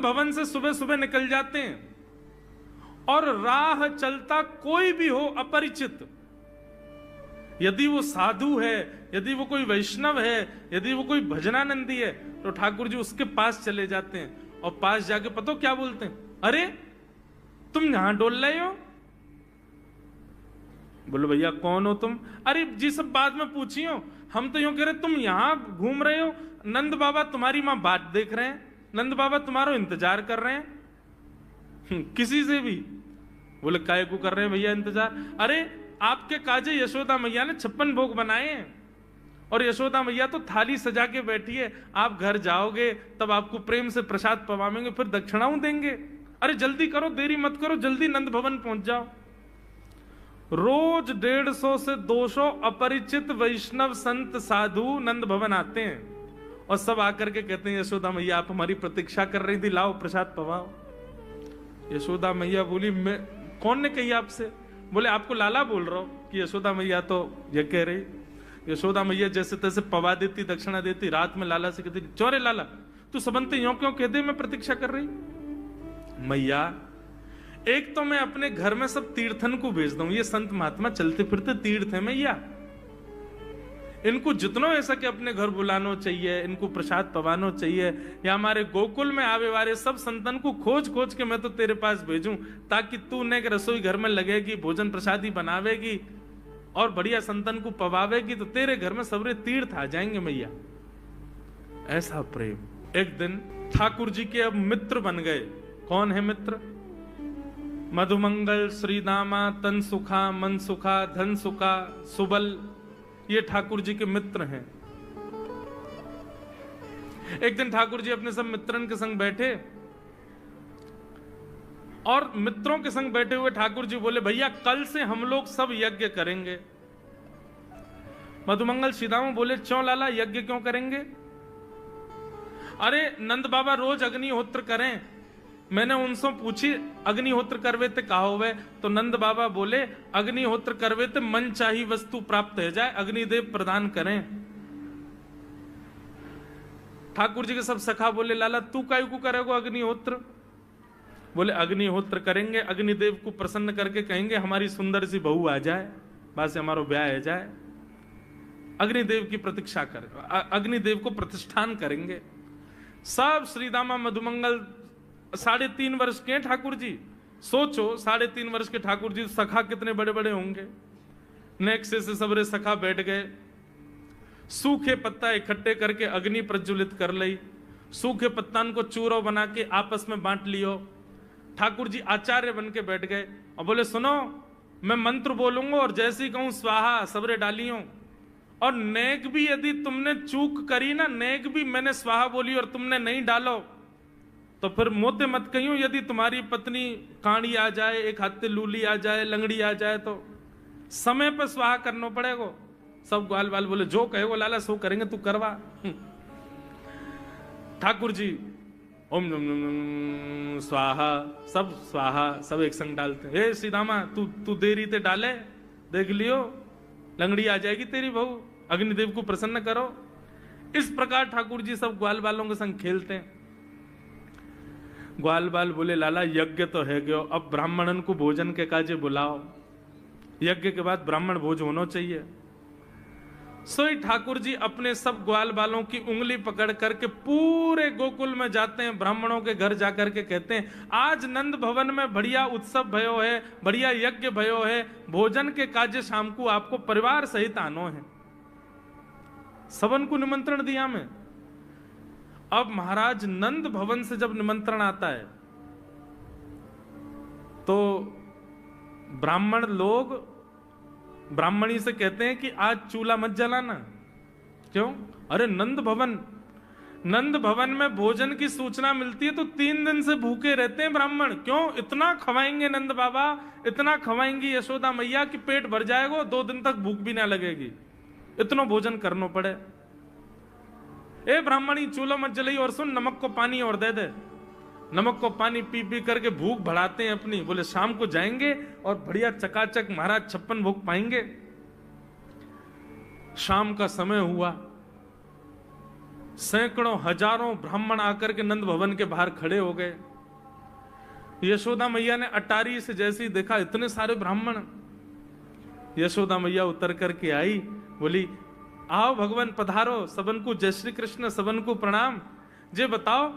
भवन से सुबह सुबह निकल जाते हैं और राह चलता कोई भी हो अपरिचित, यदि वो साधु है, यदि वो कोई वैष्णव है, यदि वो कोई भजनानंदी है, तो ठाकुर जी उसके पास चले जाते हैं और पास जाके पता क्या बोलते हैं, अरे तुम यहां डोल रहे हो? बोलो भैया कौन हो तुम? अरे जी सब बाद में पूछियो, हम तो यूं कह रहे तुम यहां घूम रहे हो, नंद बाबा तुम्हारी मां बात देख रहे हैं, नंद बाबा तुम्हारा इंतजार कर रहे हैं। किसी से भी? बोले काय को कर रहे हैं भैया इंतजार? अरे आपके काजे यशोदा मैया ने 56 भोग बनाए हैं और यशोदा मैया तो थाली सजा के बैठी है, आप घर जाओगे तब आपको प्रेम से प्रसाद पवाएंगे, फिर दक्षिणाओं देंगे। अरे जल्दी करो, देरी मत करो, जल्दी नंद भवन पहुंच जाओ। रोज 150 से 200 अपरिचित वैष्णव संत साधु नंद भवन आते हैं और सब आकर के कहते हैं यशोदा मैया आप हमारी प्रतीक्षा कर रही थी, लाओ प्रसाद पवाओ। यशोदा मैया बोली मैं, कौन ने कही आपसे? बोले आपको लाला बोल रहा हूं कि यशोदा मैया तो ये कह रही। यशोदा मैया जैसे तैसे पवा देती, दक्षिणा देती, रात में लाला से कहती चोरे लाला तू सबंते यूं क्यों कहते मैं प्रतीक्षा कर रही? मैया एक तो मैं अपने घर में सब तीर्थन को भेज दूं, ये संत महात्मा चलते फिरते तीर्थ है मैया, इनको जितना हो सके अपने घर बुलाना चाहिए, इनको प्रसाद पवाना चाहिए, या हमारे गोकुल में आवे वाले सब संतन को खोज खोज के मैं तो तेरे पास भेजूं ताकि तू ने रसोई घर में लगेगी, भोजन प्रसादी बनावेगी और बढ़िया संतन को पवावेगी, तो तेरे घर में सबरे तीर्थ आ जाएंगे मैया। ऐसा प्रेम। एक दिन ठाकुर जी के अब मित्र बन गए। कौन है मित्र? मधुमंगल, श्रीदामा, तन सुखा, मन सुखा, धन सुखा, सुबल, ये ठाकुर जी के मित्र हैं। एक दिन ठाकुर जी अपने सब मित्रन के संग बैठे और मित्रों के संग बैठे हुए ठाकुर जी बोले भैया कल से हम लोग सब यज्ञ करेंगे। मधुमंगल श्रीदामा बोले क्यों लाला यज्ञ क्यों करेंगे? अरे नंद बाबा रोज अग्निहोत्र करें, मैंने उनसे पूछी अग्निहोत्र करवे ते कहा हुए, तो नंद बाबा बोले अग्निहोत्र करवे ते मन चाही वस्तु प्राप्त हो जाए, अग्निदेव प्रदान करें। ठाकुर जी के सब सखा बोले लाला तू काहे को करेगो अग्निहोत्र? बोले अग्निहोत्र करेंगे, अग्निदेव को प्रसन्न करके कहेंगे हमारी सुंदर सी बहू आ जाए, बस हमारा ब्याह हो जाए। अग्निदेव की प्रतीक्षा कर, अग्निदेव को प्रतिष्ठान करेंगे। सब श्रीदामा मधुमंगल 3.5 वर्ष के ठाकुर जी, सोचो 3.5 वर्ष के ठाकुर जी, सखा कितने बड़े बड़े होंगे। नेक्स्ट से सबरे सखा बैठ गए, सूखे पत्ता इकट्ठे करके अग्नि प्रज्वलित कर ली, सूखे पत्तान को चूरो बना के आपस में बांट लियो। ठाकुर जी आचार्य बन के बैठ गए और बोले सुनो मैं मंत्र बोलूंगा और जैसे ही कहूं स्वाहा सबरे डालियो, और नेक भी यदि तुमने चूक करी ना, नेक भी मैंने स्वाहा बोली और तुमने नहीं डालो तो फिर मोते मत कहियो, यदि तुम्हारी पत्नी कांडी आ जाए, एक हाथे लूली आ जाए, लंगड़ी आ जाए तो समय पर स्वाहा करना पड़ेगा। सब ग्वाल बाल बोले जो कहेगो लाला सो करेंगे, तू करवा। ठाकुर जी ओम नम स्वाहा, सब स्वाहा सब एक संग डालते। हे श्रीदामा तू देरी ते डाले, देख लियो लंगड़ी आ जाएगी तेरी बहू, अग्निदेव को प्रसन्न करो। इस प्रकार ठाकुर जी सब ग्वाल बालों के संग खेलते हैं। ग्वाल बाल बोले लाला यज्ञ तो है गयो, अब ब्राह्मणन को भोजन के काजे बुलाओ, यज्ञ के बाद ब्राह्मण भोज होना चाहिए। सोई ठाकुर जी अपने सब ग्वाल बालों की उंगली पकड़ करके पूरे गोकुल में जाते हैं, ब्राह्मणों के घर जाकर के कहते हैं आज नंद भवन में बढ़िया उत्सव भयो है, बढ़िया यज्ञ भयो है, भोजन के काजे शाम को आपको परिवार सहित आनो है। सबन को निमंत्रण दिया मैं। अब महाराज नंद भवन से जब निमंत्रण आता है तो ब्राह्मण लोग ब्राह्मणी से कहते हैं कि आज चूल्हा मत जलाना। क्यों? अरे नंद भवन में भोजन की सूचना मिलती है तो 3 दिन से भूखे रहते हैं ब्राह्मण। क्यों? इतना खवाएंगे नंद बाबा, इतना खवाएंगी यशोदा मैया कि पेट भर जाएगा, 2 दिन तक भूख भी ना लगेगी, इतना भोजन करना पड़े। ए ब्राह्मणी चूल्हा मत जलाई, और सुन नमक को पानी और दे दे। नमक को पानी पी पी करके भूख बढ़ाते हैं अपनी। बोले शाम को जाएंगे और बढ़िया चकाचक महाराज 56 भोग पाएंगे। शाम का समय हुआ, सैकड़ों हजारों ब्राह्मण आकर के नंद भवन के बाहर खड़े हो गए। यशोदा मैया ने अटारी से जैसे ही देखा इतने सारे ब्राह्मण, यशोदा मैया उतर करके आई, बोली आओ भगवान पधारो, सबन को जय श्री कृष्ण, सबन को प्रणाम। जे बताओ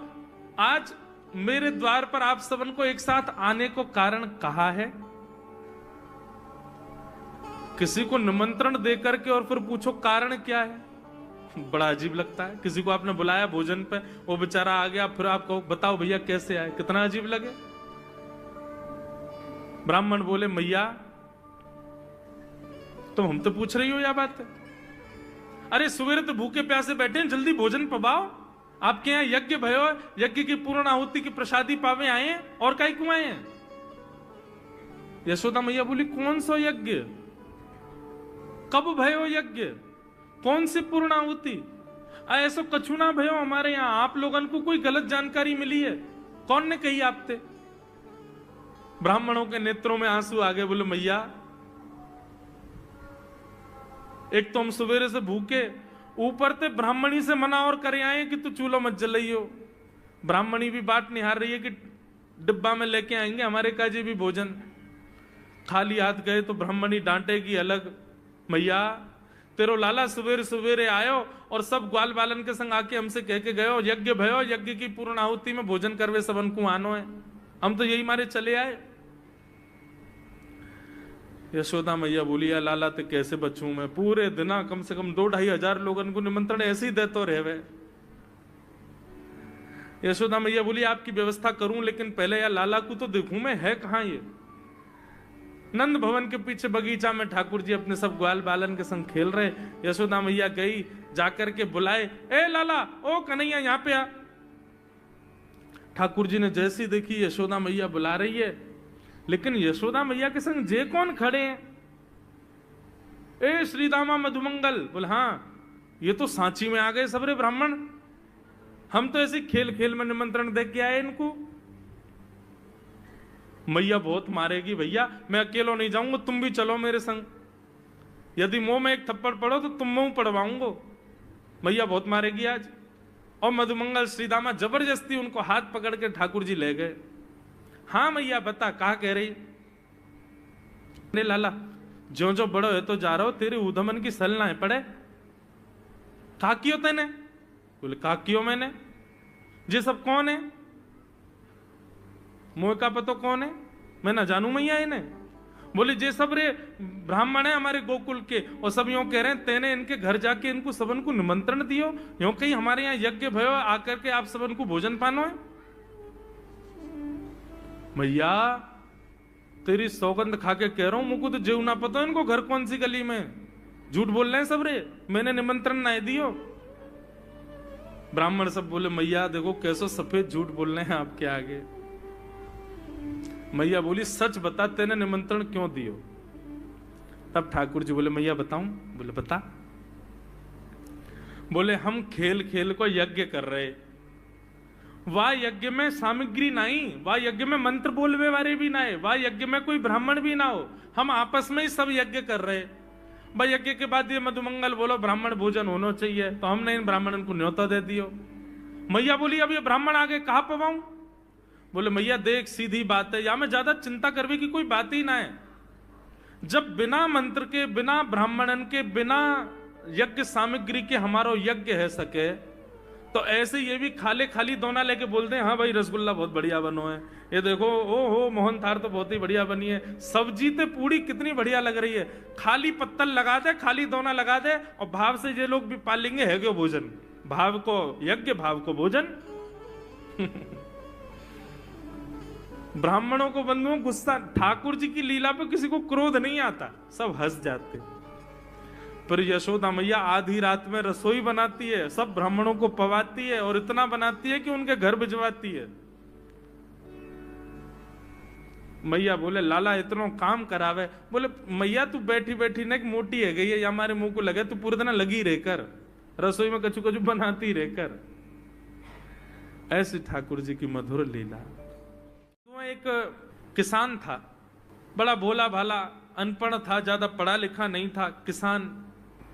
आज मेरे द्वार पर आप सबन को एक साथ आने को कारण कहा है? किसी को निमंत्रण देकर के और फिर पूछो कारण क्या है, बड़ा अजीब लगता है। किसी को आपने बुलाया भोजन पे, वो बेचारा आ गया, फिर आपको बताओ भैया कैसे आए, कितना अजीब लगे। ब्राह्मण बोले मैया तुम हमसे पूछ रही हो या बात है? अरे सवेरे तो भूखे प्यासे बैठे हैं, जल्दी भोजन पवाओ। आपके यहाँ यज्ञ भयो, यज्ञ की पूर्ण आहुति की प्रसादी पावे आए हैं, और काहे क्यों आए हैं? यशोदा मैया बोली कौन सा यज्ञ, कब भयो यज्ञ, कौन सी पूर्ण आहुति? ऐसा कछु ना भयो हमारे यहाँ, आप लोगन को कोई गलत जानकारी मिली है, कौन ने कही आपसे? ब्राह्मणों के नेत्रों में आंसू आ गए, बोले मैया एक तो हम सवेरे से भूखे, ऊपर से ब्राह्मणी से मना और करे आए कि तू चूल्हा मत जलाइयो। ब्राह्मणी भी बात निहार रही है कि डिब्बा में लेके आएंगे हमारे काजी भी भोजन। खाली हाथ गए तो ब्राह्मणी डांटेगी अलग। मैया तेरो लाला सवेरे सवेरे आयो और सब ग्वाल बालन के संग आके हमसे कह के गयो यज्ञ भयो, यज्ञ की पूर्ण आहुति में भोजन करवे सबन को आनो है, हम तो यही मारे चले आए। यशोदा मैया बोली या लाला ते कैसे बचूं मैं, पूरे दिना कम से कम 2-2.5 हजार लोगन को निमंत्रण ऐसे ही देते रहे। यशोदा मैया बोली आपकी व्यवस्था करूं, लेकिन पहले या लाला को तो देखूं मैं, है कहां ये? नंद भवन के पीछे बगीचा में ठाकुर जी अपने सब ग्वाल बालन के संग खेल रहे। यशोदा मैया गई, जाकर के बुलाए, ए लाला, ओ कन्हैया यहाँ पे आ। ठाकुर जी ने जैसी देखी यशोदा मैया बुला रही है, लेकिन यशोदा मैया के संग जे कौन खड़े हैं? ए श्रीदामा मधुमंगल। बोले हाँ ये तो सांची में आ गए सबरे ब्राह्मण, हम तो ऐसे खेल खेल में निमंत्रण दे के आए इनको। मैया बहुत मारेगी भैया, मैं अकेलो नहीं जाऊंगा, तुम भी चलो मेरे संग, यदि मुंह में एक थप्पड़ पड़ो तो तुम मुंह पड़वाऊंगा। मैया बहुत मारेगी आज। और मधुमंगल श्रीदामा जबरदस्ती उनको हाथ पकड़ के ठाकुर जी ले गए। हाँ मैया बता, कहा कह रही? अरे लाला जो जो बड़ो है तो जा रहा हो, तेरे उधमन की सल ना है पड़े। कहा कियो तेने? बोले कहा कियो मैंने। ये सब कौन है? मोह का पतो कौन है? मैं ना जानू मैया इन्हें। बोले जे सब रे ब्राह्मण है हमारे गोकुल के, और सब यूं कह रहे हैं तेने इनके घर जाके इनको सबन को निमंत्रण दियो, यूं कहीं हमारे यहाँ यज्ञ भयो आकर के आप सबन को भोजन पानो है। मैया तेरी सौगंध खा के कह रहा हूं, मुझको तो जीव ना पता इनको घर कौन सी गली में, झूठ बोल रहे हैं सब रे, मैंने निमंत्रण ना दियो। ब्राह्मण सब बोले मैया देखो कैसो सफेद झूठ बोल रहे हैं आपके आगे। मैया बोली सच बता तेने निमंत्रण क्यों दियो? तब ठाकुर जी बोले मैया बताऊं? बोले बता। बोले हम खेल खेल को यज्ञ कर रहे, वाह यज्ञ में सामग्री नहीं, वाह यज्ञ में मंत्र बोलवे वाले भी ना है, वाह यज्ञ में कोई ब्राह्मण भी ना हो, हम आपस में ही सब यज्ञ कर रहे। भाई यज्ञ के बाद ये मधुमंगल बोलो ब्राह्मण भोजन होना चाहिए, तो हमने इन ब्राह्मणों को न्योता दे दियो। मैया बोली अब ये ब्राह्मण आगे कहां पवाऊं? बोले मैया देख सीधी बात है, या में ज्यादा चिंता करवे की कोई बात ही ना है। जब बिना मंत्र के, बिना ब्राह्मणन के, बिना यज्ञ सामग्री के हमारो यज्ञ है सके, तो ऐसे ये भी खाली खाली दोना लेके बोलते हैं हाँ भाई रसगुल्ला बहुत बढ़िया बनो है, ये देखो ओ हो मोहन थार तो बहुत ही बढ़िया बनी है, सब्जी ते पूरी कितनी बढ़िया लग रही है, खाली पत्तल लगा दे, खाली दोना लगा दे, और भाव से ये लोग भी पाल लेंगे है क्यों भोजन, भाव को यज्ञ भाव को भोजन। ब्राह्मणों को बंधुओं गुस्सा, ठाकुर जी की लीला पे किसी को क्रोध नहीं आता, सब हंस जाते। पर यशोदा मैया आधी रात में रसोई बनाती है, सब ब्राह्मणों को पवाती है, और इतना बनाती है कि उनके घर भिजवाती है। मैया बोले लाला इतना काम करावे। बोले मैया तू बैठी बैठी ना मोटी है गई है, या हमारे मुंह को लगे, तू पूरे दिन लगी रहकर रसोई में कछु कछु बनाती रहकर। ऐसी ठाकुर जी की मधुर लीला। एक किसान था, बड़ा भोला भाला, अनपढ़ था, ज्यादा पढ़ा लिखा नहीं था। किसान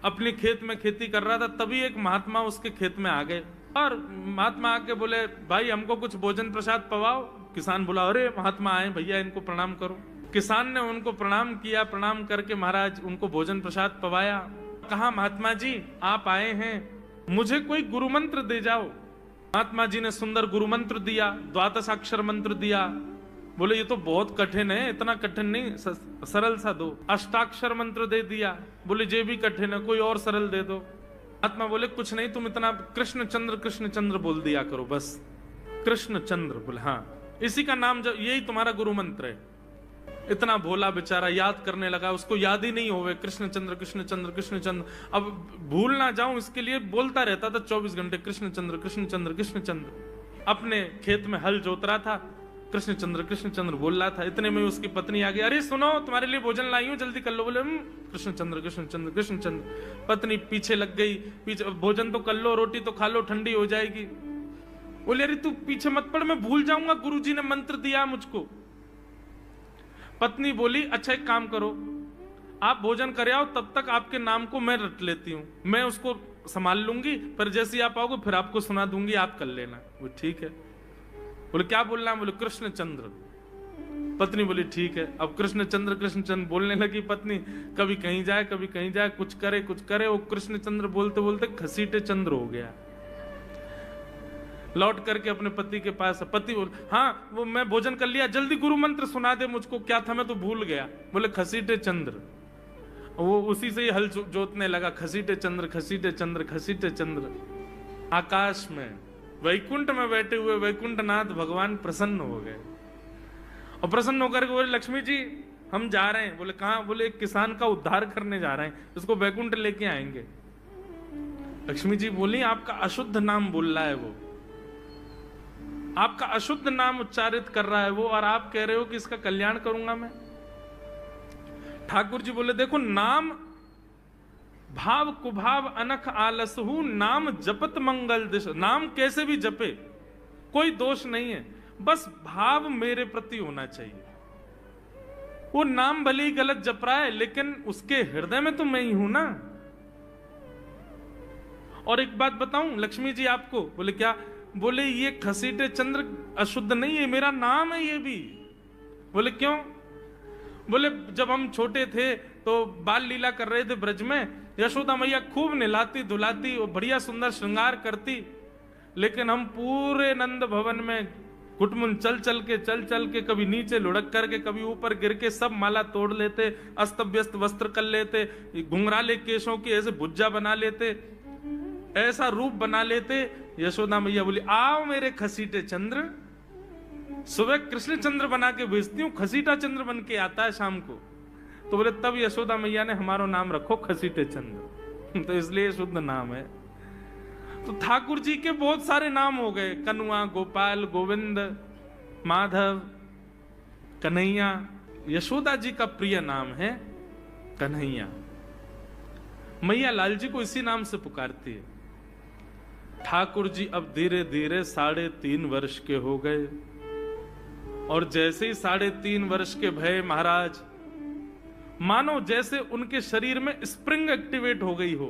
अपने खेत में खेती कर रहा था, तभी एक महात्मा उसके खेत में आ गए। और महात्मा आके बोले भाई हमको कुछ भोजन प्रसाद पवाओ। किसान बोला अरे महात्मा आए भैया इनको प्रणाम करो। किसान ने उनको प्रणाम किया, प्रणाम करके महाराज उनको भोजन प्रसाद पवाया। कहा महात्मा जी आप आए हैं, मुझे कोई गुरु मंत्र दे जाओ। महात्मा जी ने सुंदर गुरु मंत्र दिया, द्वादशाक्षर मंत्र दिया। बोले ये तो बहुत कठिन है, इतना कठिन नहीं, सरल सा दो। अष्टाक्षर मंत्र दे दिया। बोले ये भी कठिन है, कोई और सरल दे दो। महात्मा बोले कुछ नहीं, तुम इतना कृष्ण चंद्र बोल दिया करो बस। कृष्ण चंद्र बोले हाँ इसी का नाम, जब यही तुम्हारा गुरु मंत्र है। इतना भोला बेचारा याद करने लगा, उसको याद ही नहीं होवे कृष्ण चंद्र कृष्ण चंद्र कृष्ण चंद्र। अब भूल ना जाऊं इसके लिए बोलता रहता था 24 घंटे कृष्ण चंद्र कृष्ण चंद्र कृष्ण चंद्र। अपने खेत में हल जोत रहा था, कृष्ण चंद्र बोल रहा था। इतने में उसकी पत्नी आ गई, अरे सुनो तुम्हारे लिए भोजन लाई हूं जल्दी कर लो। बोले कृष्ण चंद्र कृष्ण चंद्र कृष्ण चंद्र। पत्नी पीछे लग गई, पीछे भोजन तो कर लो, रोटी तो खा लो, ठंडी हो जाएगी। बोले अरे तू पीछे मत पड़, मैं भूल जाऊंगा, गुरुजी ने मंत्र दिया मुझको। पत्नी बोली अच्छा एक काम करो, आप भोजन कर आओ, तब तक आपके नाम को मैं रट लेती हूँ, मैं उसको संभाल लूंगी, पर जैसे आप आओगे फिर आपको सुना दूंगी, आप कर लेना। वो ठीक है। बोले क्या बोलना है? बोले कृष्ण चंद्र। पत्नी बोली ठीक है। अब कृष्ण चंद्र बोलने लगी पत्नी, कभी कहीं जाए कभी कहीं जाए, कुछ करे। वो कृष्ण चंद्र बोलते बोलते घसीटे चंद्र हो गया। लौट करके अपने पति के पास, पति बोल हाँ वो मैं भोजन कर लिया, जल्दी गुरु मंत्र सुना दे मुझको, क्या था मैं तो भूल गया। बोले घसीटे चंद्र। वो उसी से ही हल जोतने लगा, घसीटे चंद्र घसीटे चंद्र घसीटे चंद्र। आकाश में वैकुंठ में बैठे हुए वैकुंठनाथ भगवान प्रसन्न हो गए, और प्रसन्न होकर बोले लक्ष्मी जी हम जा रहे हैं। बोले कहां? बोले एक किसान का उद्धार करने जा रहे हैं, उसको वैकुंठ लेके आएंगे। लक्ष्मी जी बोली आपका अशुद्ध नाम बोल रहा है, वो आपका अशुद्ध नाम उच्चारित कर रहा है वो, और आप कह रहे हो कि इसका कल्याण करूंगा मैं। ठाकुर जी बोले देखो नाम भाव कुभाव अनख आलसहु, नाम जपत मंगल दिश। नाम कैसे भी जपे कोई दोष नहीं है, बस भाव मेरे प्रति होना चाहिए। वो नाम भले ही गलत जप रहा है, लेकिन उसके हृदय में तो मैं ही हूं ना। और एक बात बताऊं लक्ष्मी जी आपको। बोले क्या? बोले ये घसीटे चंद्र अशुद्ध नहीं है, मेरा नाम है ये भी। बोले क्यों? बोले जब हम छोटे थे तो बाल लीला कर रहे थे ब्रज में, यशोदा मैया खूब नहलाती धुलाती और बढ़िया सुंदर श्रृंगार करती, लेकिन हम पूरे नंद भवन में कुटमुन चल चल के कभी नीचे लुढ़क करके कभी ऊपर गिर के सब माला तोड़ लेते, अस्त व्यस्त वस्त्र कर लेते, घुंघराले केशों की ऐसे भुज्जा बना लेते, ऐसा रूप बना लेते। यशोदा मैया बोली आओ मेरे खसीटे चंद्र, सुबह कृष्ण चंद्र बना के भेजती हूँ, खसीटा चंद्र बन के आता है शाम को। तो बोले तब यशोदा मैया ने हमारा नाम रखो खसीटे चंद्र, तो इसलिए शुद्ध नाम है। तो ठाकुर जी के बहुत सारे नाम हो गए, कनुआ, गोपाल, गोविंद, माधव, कन्हैया। यशोदा जी का प्रिय नाम है कन्हैया। मैया लाल जी को इसी नाम से पुकारती है। ठाकुर जी अब धीरे धीरे 3.5 वर्ष के हो गए, और जैसे ही 3.5 वर्ष के भय महाराज, मानो जैसे उनके शरीर में स्प्रिंग एक्टिवेट हो गई हो।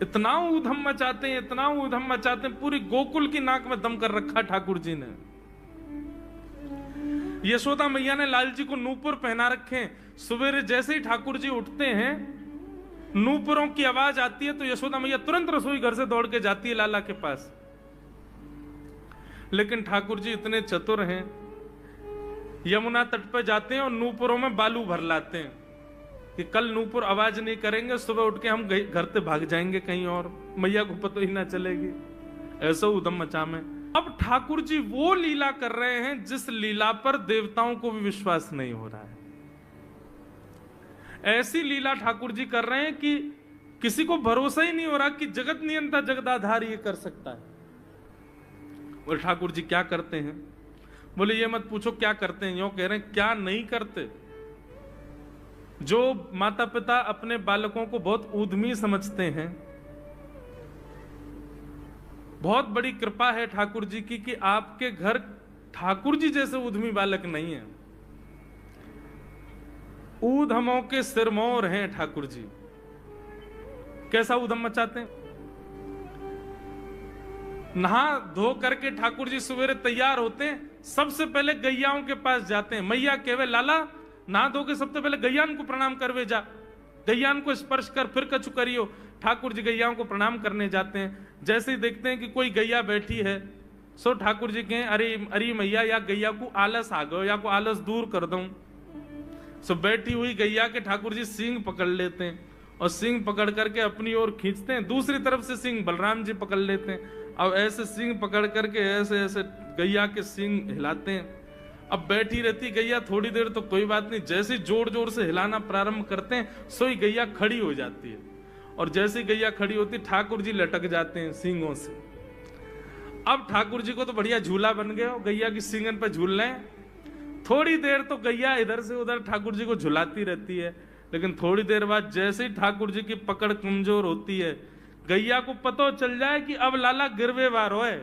इतना ऊधम मचाते हैं, इतना ऊधम मचाते हैं, पूरी गोकुल की नाक में दम कर रखा ठाकुर जी ने। यशोदा मैया ने लाल जी को नूपुर पहना रखे। सवेरे जैसे ही ठाकुर जी उठते हैं, नूपुरों की आवाज आती है तो यशोदा मैया तुरंत रसोई घर से दौड़ के जाती है लाला के पास। लेकिन ठाकुर जी इतने चतुर हैं, यमुना तट पर जाते हैं और नूपुरों में बालू भर लाते हैं कि कल नूपुर आवाज नहीं करेंगे, सुबह उठ के हम घर से भाग जाएंगे कहीं और, मैया को पता ही ना चलेगी। ऐसा उधम मचा में। अब ठाकुर जी वो लीला कर रहे हैं जिस लीला पर देवताओं को भी विश्वास नहीं हो रहा है। ऐसी लीला ठाकुर जी कर रहे हैं कि किसी को भरोसा ही नहीं हो रहा कि जगत नियंता जगदाधार ये कर सकता है। बोले ठाकुर जी क्या करते हैं? बोले ये मत पूछो क्या करते हैं, यूं कह रहे हैं क्या नहीं करते। जो माता पिता अपने बालकों को बहुत ऊधमी समझते हैं, बहुत बड़ी कृपा है ठाकुर जी की कि आपके घर ठाकुर जी जैसे ऊधमी बालक नहीं है। ऊधमों के सिरमौर हैं ठाकुर जी। कैसा ऊधम मचाते हैं? नहा धो करके ठाकुर जी सवेरे तैयार होते हैं, सबसे पहले गैयाओं के पास जाते हैं। मैया कहवे लाला नहा धो के सबसे पहले गैयान को प्रणाम करवे जा, गैयान को स्पर्श कर फिर कछु करियो। ठाकुर जी गैयाओं को प्रणाम करने जाते हैं। जैसे ही देखते हैं कि कोई गैया बैठी है, सो ठाकुर जी कहें अरे अरे मैया या गैया को आलस आ गयो, या को आलस दूर कर दूं। सो बैठी हुई गैया के ठाकुर जी सींग पकड़ लेते हैं और सींग पकड़ करके अपनी ओर खींचते हैं, दूसरी तरफ से सींग बलराम जी पकड़ लेते हैं। अब ऐसे सींग पकड़ करके ऐसे ऐसे गैया के सींग हिलाते हैं। अब बैठी रहती गैया थोड़ी देर तो कोई बात नहीं, जैसे जोर जोर से हिलाना प्रारंभ करते हैं सोई गैया खड़ी हो जाती है, और जैसे गैया खड़ी होती ठाकुर जी लटक जाते हैं सींगों से। अब ठाकुर जी को तो बढ़िया झूला बन गया, गैया की सींगन पे झूल रहे हैं। थोड़ी देर तो गैया इधर से उधर ठाकुर जी को झुलाती रहती है, लेकिन थोड़ी देर बाद जैसे ही ठाकुर जी की पकड़ कमजोर होती है, गैया को पता चल जाए कि अब लाला गिरवे वारो है,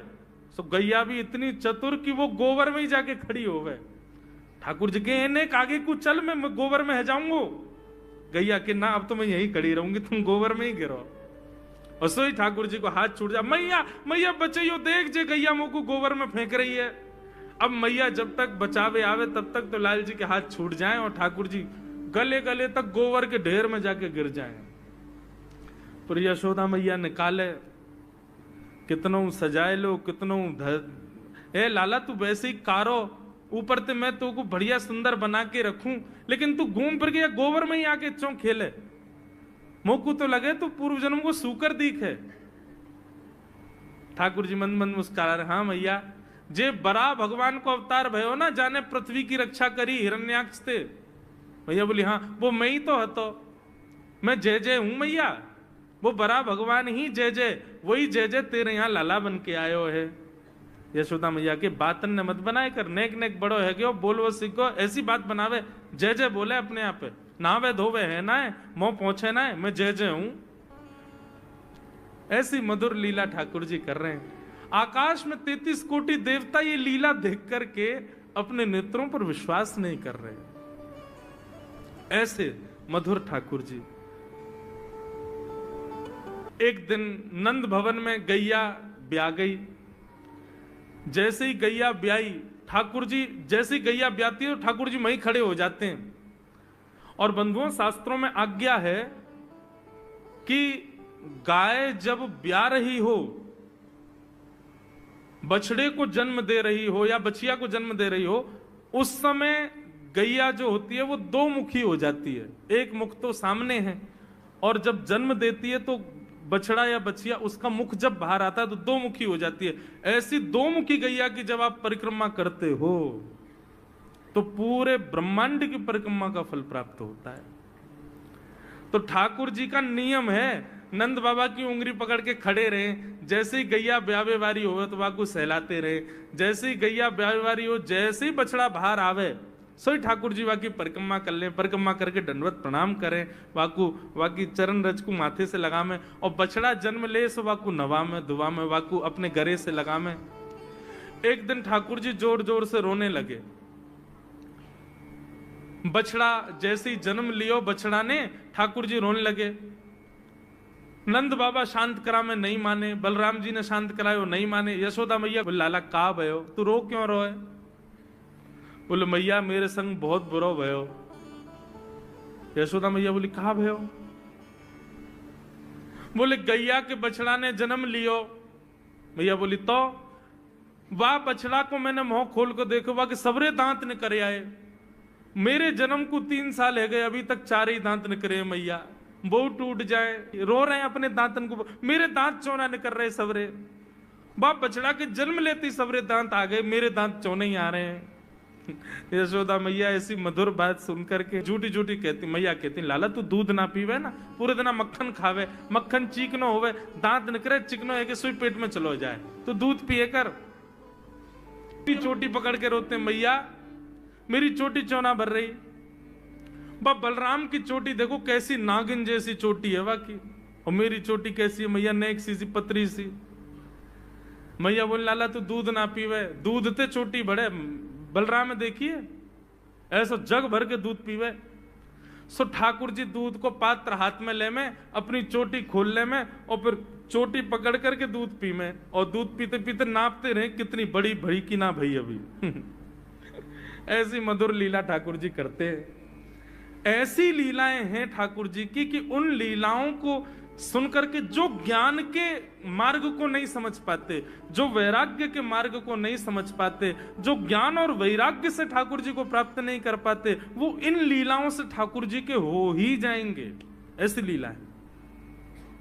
तो गैया भी इतनी चतुर कि वो गोबर में ही जाके खड़ी हो गए। ठाकुर जी के इन्हें आगे को चल, मैं गोबर में है जाऊंगो। गैया के ना अब तो मैं यही खड़ी रहूंगी, तुम गोबर में ही गिरो। और सोई ठाकुर जी को हाथ छूट जा, मैया मैया बचाइयो, देख जे गैया मुंह को गोबर में फेंक रही है। अब मैया जब तक बचावे आवे तब तक तो लाल जी के हाथ छूट जाएं और ठाकुर जी गले गले तक गोबर के ढेर में जाके गिर जाएं। पर यशोदा मैया निकाले, कितनों सजाए लो, कितनों ए लाला तू वैसे ही कारो, ऊपर ते मैं तो को बढ़िया सुंदर बना के रखूं, लेकिन तू घूम फिर के गोबर में ही आके चौ खेले। मोकू तो लगे तू पूर्व जन्म को सूकर दीख है। ठाकुर जी मंद मंद मुस्कुरा रहे, हाँ मैया जे बरा भगवान को अवतार भयो ना, जाने पृथ्वी की रक्षा करी हिरण्याक्ष थे। मैया बोली हाँ वो मैं ही तो हतो, मैं जय जय हूं मैया, वो बरा भगवान ही जय जय, वही जय जय तेरे यहाँ लाला बन के आयो है। यशोदा मैया के बातन ने मत बनाए कर, नेक नेक बड़ो है क्यों बोल वो सीखो, ऐसी बात बनावे, जय जय बोले अपने आप पे, नावे धोवे है ना है, मोह पहुंचे ना है, मैं जय जय हूं। ऐसी मधुर लीला ठाकुर जी कर रहे हैं। आकाश में 33 कोटि देवता ये लीला देख करके अपने नेत्रों पर विश्वास नहीं कर रहे, ऐसे मधुर ठाकुर जी। एक दिन नंद भवन में गैया ब्याह गई। जैसे ही गैया ब्याई, ठाकुर जी जैसे ही गैया ब्याती है ठाकुर जी वहीं खड़े हो जाते हैं। और बंधुओं शास्त्रों में आज्ञा है कि गाय जब ब्याह रही हो, बछड़े को जन्म दे रही हो या बछिया को जन्म दे रही हो, उस समय गैया जो होती है वो दो मुखी हो जाती है। एक मुख तो सामने है, और जब जन्म देती है तो बछड़ा या बछिया उसका मुख जब बाहर आता है तो दो मुखी हो जाती है। ऐसी दो मुखी गैया की जब आप परिक्रमा करते हो तो पूरे ब्रह्मांड की परिक्रमा का फल प्राप्त होता है। तो ठाकुर जी का नियम है, नंद बाबा की उंगली पकड़ के खड़े रहे, जैसे ही गैया ब्यावे वारी हो तो वाकू सहलाते रहे, जैसे ही गैया ब्यावे वारी हो, जैसे ही बछड़ा बाहर आवे सोई ठाकुर जी वाकी परिक्रमा कर लें, परिक्रमा करके दंडवत प्रणाम करें, वाकू वाकी चरण रज को माथे से लगा में, और बछड़ा जन्म ले सो वाकू नवा में दुआ में वाकू अपने गरे से लगा में। एक दिन ठाकुर जी जोर जोर से रोने लगे। बछड़ा जैसे ही जन्म लियो बछड़ा ने, ठाकुर जी रोने लगे। नंद बाबा शांत करा में नहीं माने, बलराम जी ने शांत करायो नहीं माने। यशोदा मैया बोले लाला का भयो, तू रो क्यों रोए? बोले मैया मेरे संग बहुत बुरा भयो। यशोदा मैया बोली कहा भयो? बोले गैया के बछड़ा ने जन्म लियो। मैया बोली तो वाह बछड़ा को मैंने मुंह खोल को देखो, वाह के सबरे दांत निकरे आए। मेरे जन्म को 3 साल है गए, अभी तक 4 ही दांत निकरे मैया, वो टूट जाए, रो रहे हैं अपने दांतन को, मेरे दांत चौना निकल रहे सबरे। बाप बछड़ा के जन्म लेते सबरे दांत आ गए, मेरे दांत चौने ही आ रहे हैं। यशोदा मैया ऐसी मधुर बात सुनकर के झूठी झूठी कहती, मैया कहती लाला तू दूध ना पीवे ना, पूरे दिन मक्खन खावे, मक्खन चीकनो होवे, दांत निकरे चिकनो है कि सुई पेट में चलो जाए, तो दूध पिए कर। चोटी पकड़ के रोते मैया मेरी चोटी चौना भर रही। बाप बलराम की चोटी देखो कैसी नागिन जैसी चोटी है वाकी, और मेरी चोटी कैसी है मैया, नेक सी पतरी सी। मैया बोल लाला तू दूध ना पीवे, दूध ते चोटी बढ़े। बलराम देखिए ऐसा जग भर के दूध पीवे। सो ठाकुर जी दूध को पात्र हाथ में ले में, अपनी चोटी खोल ले में, और फिर चोटी पकड़ करके दूध पी में, और दूध पीते पीते नापते रहे कितनी बड़ी भई कि ना भई अभी। ऐसी मधुर लीला ठाकुर जी करते हैं। ऐसी लीलाएं हैं ठाकुर जी की कि उन लीलाओं को सुनकर के जो ज्ञान के मार्ग को नहीं समझ पाते, जो वैराग्य के मार्ग को नहीं समझ पाते, जो ज्ञान और वैराग्य से ठाकुर जी को प्राप्त नहीं कर पाते, वो इन लीलाओं से ठाकुर जी के हो ही जाएंगे। ऐसी लीला है।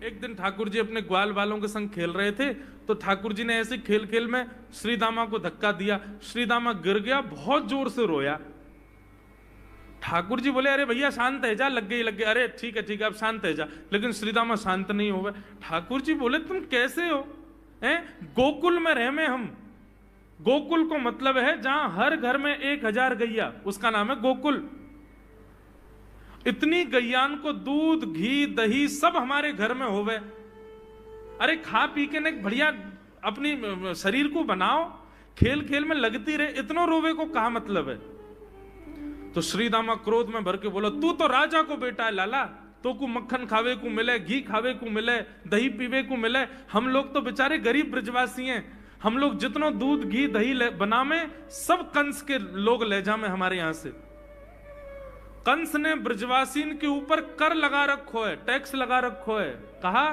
एक दिन ठाकुर जी अपने ग्वाल वालों के संग खेल रहे थे, तो ठाकुर जी ने ऐसे खेल खेल में श्रीदामा को धक्का दिया। श्रीदामा गिर गया, बहुत जोर से रोया। ठाकुर जी बोले, अरे भैया शांत है जा, लग गई। अरे ठीक है अब शांत है जा। लेकिन श्रीदामा शांत नहीं हो गए। ठाकुर जी बोले, तुम कैसे हो? गोकुल में रह में हम। गोकुल को मतलब है जहां हर घर में 1000 गैया, उसका नाम है गोकुल। इतनी गैयान को दूध घी दही सब हमारे घर में होवे। अरे खा पी के न बढ़िया अपनी शरीर को बनाओ, खेल खेल में लगती रहे, इतना रोवे को कहा मतलब है? तो श्रीदामा क्रोध में भर के बोला, तू तो राजा को बेटा है लाला, तो को मक्खन खावे को मिले, घी खावे को मिले, दही पीवे को मिले। हम लोग तो बेचारे गरीब ब्रजवासी हैं। हम लोग जितना दूध घी दही बना में सब कंस के लोग ले जा में हमारे यहां से। कंस ने ब्रजवासीन के ऊपर कर लगा रखो है, टैक्स लगा रखो है। कहा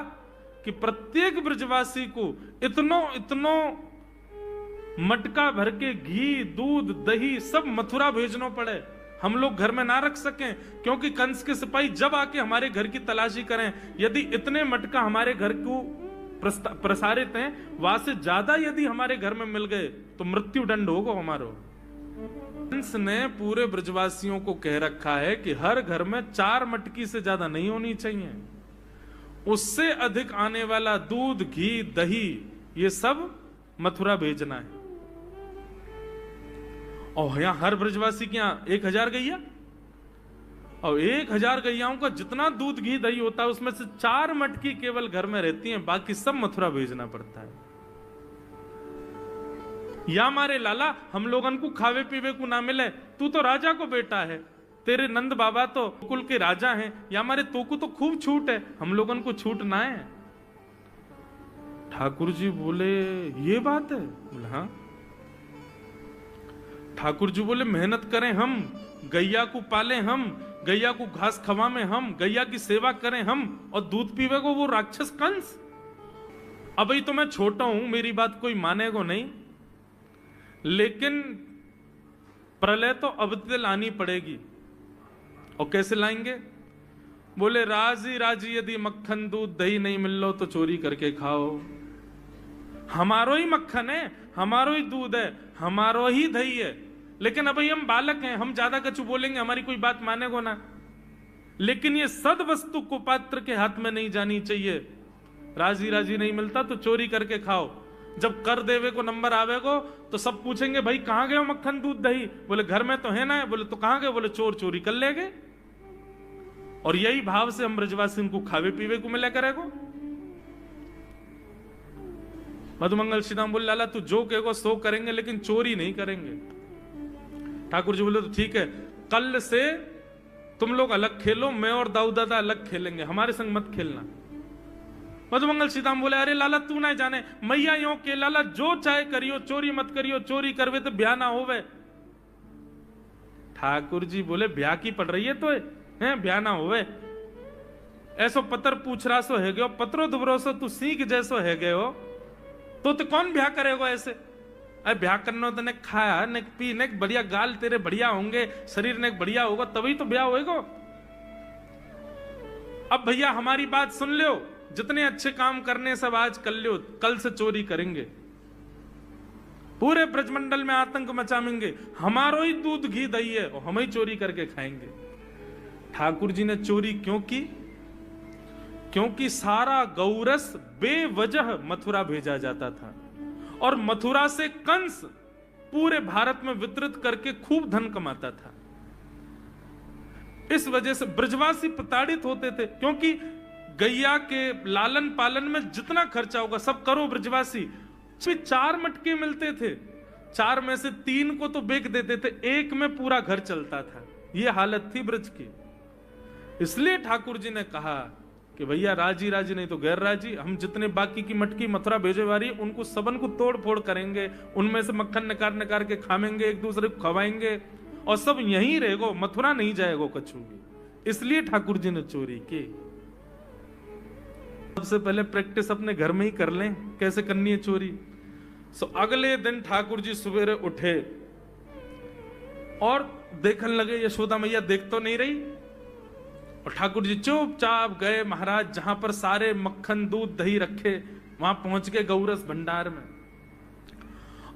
कि प्रत्येक ब्रजवासी को इतनो मटका भर के घी दूध दही सब मथुरा भेजना पड़े, हम लोग घर में ना रख सकें। क्योंकि कंस के सिपाही जब आके हमारे घर की तलाशी करें, यदि इतने मटका हमारे घर को प्रसारित हैं, वहां से ज्यादा यदि हमारे घर में मिल गए तो मृत्यु दंड होगा हमारो। कंस ने पूरे ब्रजवासियों को कह रखा है कि हर घर में 4 मटकी से ज्यादा नहीं होनी चाहिए। उससे अधिक आने वाला दूध घी दही ये सब मथुरा भेजना है। और यहां हर ब्रजवासी के यहां 1000 गैया, और 1000 गैयाओं का जितना दूध घी दही होता है उसमें से 4 मटकी केवल घर में रहती हैं, बाकी सब मथुरा भेजना पड़ता है। या मारे लाला हम लोगन को खावे पीवे को ना मिले, तू तो राजा को बेटा है, तेरे नंद बाबा तो कुल के राजा हैं, या मारे तो को तो खूब छूट है, हम लोगन को छूट ना है। ठाकुर जी बोले, ये बात है? बोले हाँ। ठाकुर जी बोले, मेहनत करें हम, गैया को पाले हम, गैया को घास खवा में हम, गैया की सेवा करें हम, और दूध पीवे को वो राक्षस कंस। अब तो मैं छोटा हूं, मेरी बात कोई मानेगा नहीं, लेकिन प्रलय तो अब तक लानी पड़ेगी। और कैसे लाएंगे? बोले, राजी राजी यदि मक्खन दूध दही नहीं मिल लो तो चोरी करके खाओ। हमारो ही मक्खन है, हमारो ही दूध है, हमारो ही दही है, लेकिन अभी हम बालक हैं, हम ज्यादा कछु बोलेंगे हमारी कोई बात मानेगो ना। लेकिन ये सद वस्तु को पात्र के हाथ में नहीं जानी चाहिए। राजी राजी नहीं मिलता तो चोरी करके खाओ। जब कर देवे को नंबर आवेगो तो सब पूछेंगे, भाई कहां गए हो मक्खन दूध दही? बोले घर में तो है ना। बोले तो कहां गए? बोले चोर चोरी कर ले गए। और यही भाव से हम ब्रजवासी को खावे पीवे को मिला करेगो। मधुमंगल श्रीदाम बोले, लाला तू जो कहेगो सो करेंगे, लेकिन चोरी नहीं करेंगे। ठाकुर जी बोले, तो ठीक है, कल से तुम लोग अलग खेलो, मैं और दाऊ दादा अलग खेलेंगे, हमारे संग मत खेलना। मधुमंगल सीताम बोले, अरे लाला तू ना जाने, मैया यो के लाला जो चाहे करियो, चोरी मत करियो, चोरी करवे तो ब्याह ना होवे। ठाकुर जी बोले, ब्याह की पड़ रही है तो है, ब्याह ना होवे। ऐसो पत्र पूछ रहा सो है गयो, पत्रो दुबरो सो तू सीख जैसो है गयो, तो कौन ब्याह करेगा ऐसे? अरे ब्याह करना तो ने खाया ने पी ने बढ़िया, गाल तेरे बढ़िया होंगे, शरीर ने बढ़िया होगा, तभी तो ब्याह होएगा। अब भैया हमारी बात सुन लो, जितने अच्छे काम करने सब आज कर लो, कल से चोरी करेंगे, पूरे ब्रजमंडल में आतंक मचाएंगे, हमारो ही दूध घी दही है और हम ही चोरी करके खाएंगे। ठाकुर जी ने चोरी क्यों की? क्योंकि सारा गौरस बेवजह मथुरा भेजा जाता था, और मथुरा से कंस पूरे भारत में वितरित करके खूब धन कमाता था। इस वजह से ब्रजवासी प्रताड़ित होते थे, क्योंकि गैया के लालन पालन में जितना खर्चा होगा सब करो ब्रजवासी। 4 मटके मिलते थे, 4 में से 3 को तो बेच देते थे, 1 में पूरा घर चलता था। यह हालत थी ब्रज की। इसलिए ठाकुर जी ने कहा कि भैया राजी राजी नहीं तो गैर राजी, हम जितने बाकी की मटकी मथुरा भेजे वाली उनको सबन को तोड़ फोड़ करेंगे, उनमें से मक्खन निकाल निकाल के खाएंगे, एक दूसरे को खवाएंगे और सब यहीं रहेगो, मथुरा नहीं जाएगो कछु भी। इसलिए ठाकुर जी ने चोरी की। सबसे पहले प्रैक्टिस अपने घर में ही कर लें कैसे करनी है चोरी। सो अगले दिन ठाकुर जी सवेरे उठे और देखने लगे यशोदा मैया देख तो नहीं रही, और ठाकुर जी चुपचाप गए महाराज जहां पर सारे मक्खन दूध दही रखे, वहां पहुंच गए गौरस भंडार में।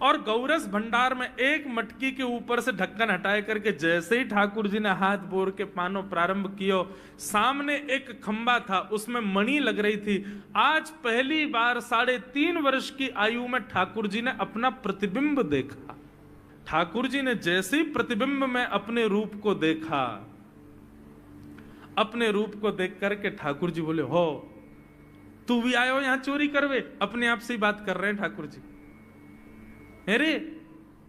और गौरस भंडार में एक मटकी के ऊपर से ढक्कन हटाए करके जैसे ही ठाकुर जी ने हाथ बोर के पानो प्रारंभ किया, सामने एक खंबा था, उसमें मणि लग रही थी। आज पहली बार 3.5 वर्ष की आयु में ठाकुर जी ने अपना प्रतिबिंब देखा। ठाकुर जी ने जैसे ही प्रतिबिंब में अपने रूप को देखा, अपने रूप को देख करके ठाकुर जी बोले, हो तू भी आयो यहां चोरी करवे? अपने आप से ही बात कर रहे हैं ठाकुर जी। अरे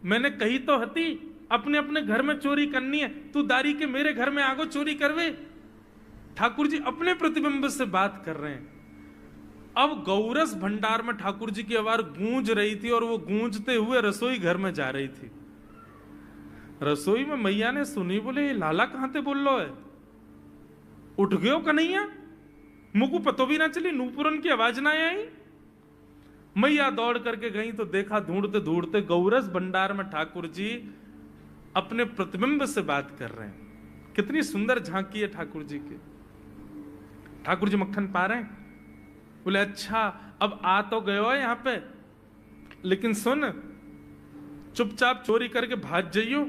मैंने कही तो हती अपने अपने घर में चोरी करनी है, तू दारी के मेरे घर में आगो चोरी करवे? ठाकुर जी अपने प्रतिबिंब से बात कर रहे हैं। अब गौरस भंडार में ठाकुर जी की आवाज गूंज रही थी और वो गूंजते हुए रसोई घर में जा रही थी। रसोई में मैया ने सुनी, बोले ये लाला कहां थे बोल लो है? उठ गयो कन्हैया, मुझको पतो भी ना चली, नूपुरन की आवाज ना आई। मैया दौड़ करके गई तो देखा ढूंढते ढूंढते गौरस भंडार में ठाकुर जी अपने प्रतिबिंब से बात कर रहे हैं। कितनी सुंदर झांकी है ठाकुर जी की। ठाकुर जी मक्खन पा रहे हैं। बोले अच्छा अब आ तो गयो है यहां पे, लेकिन सुन चुपचाप चोरी करके भाग जाइयो,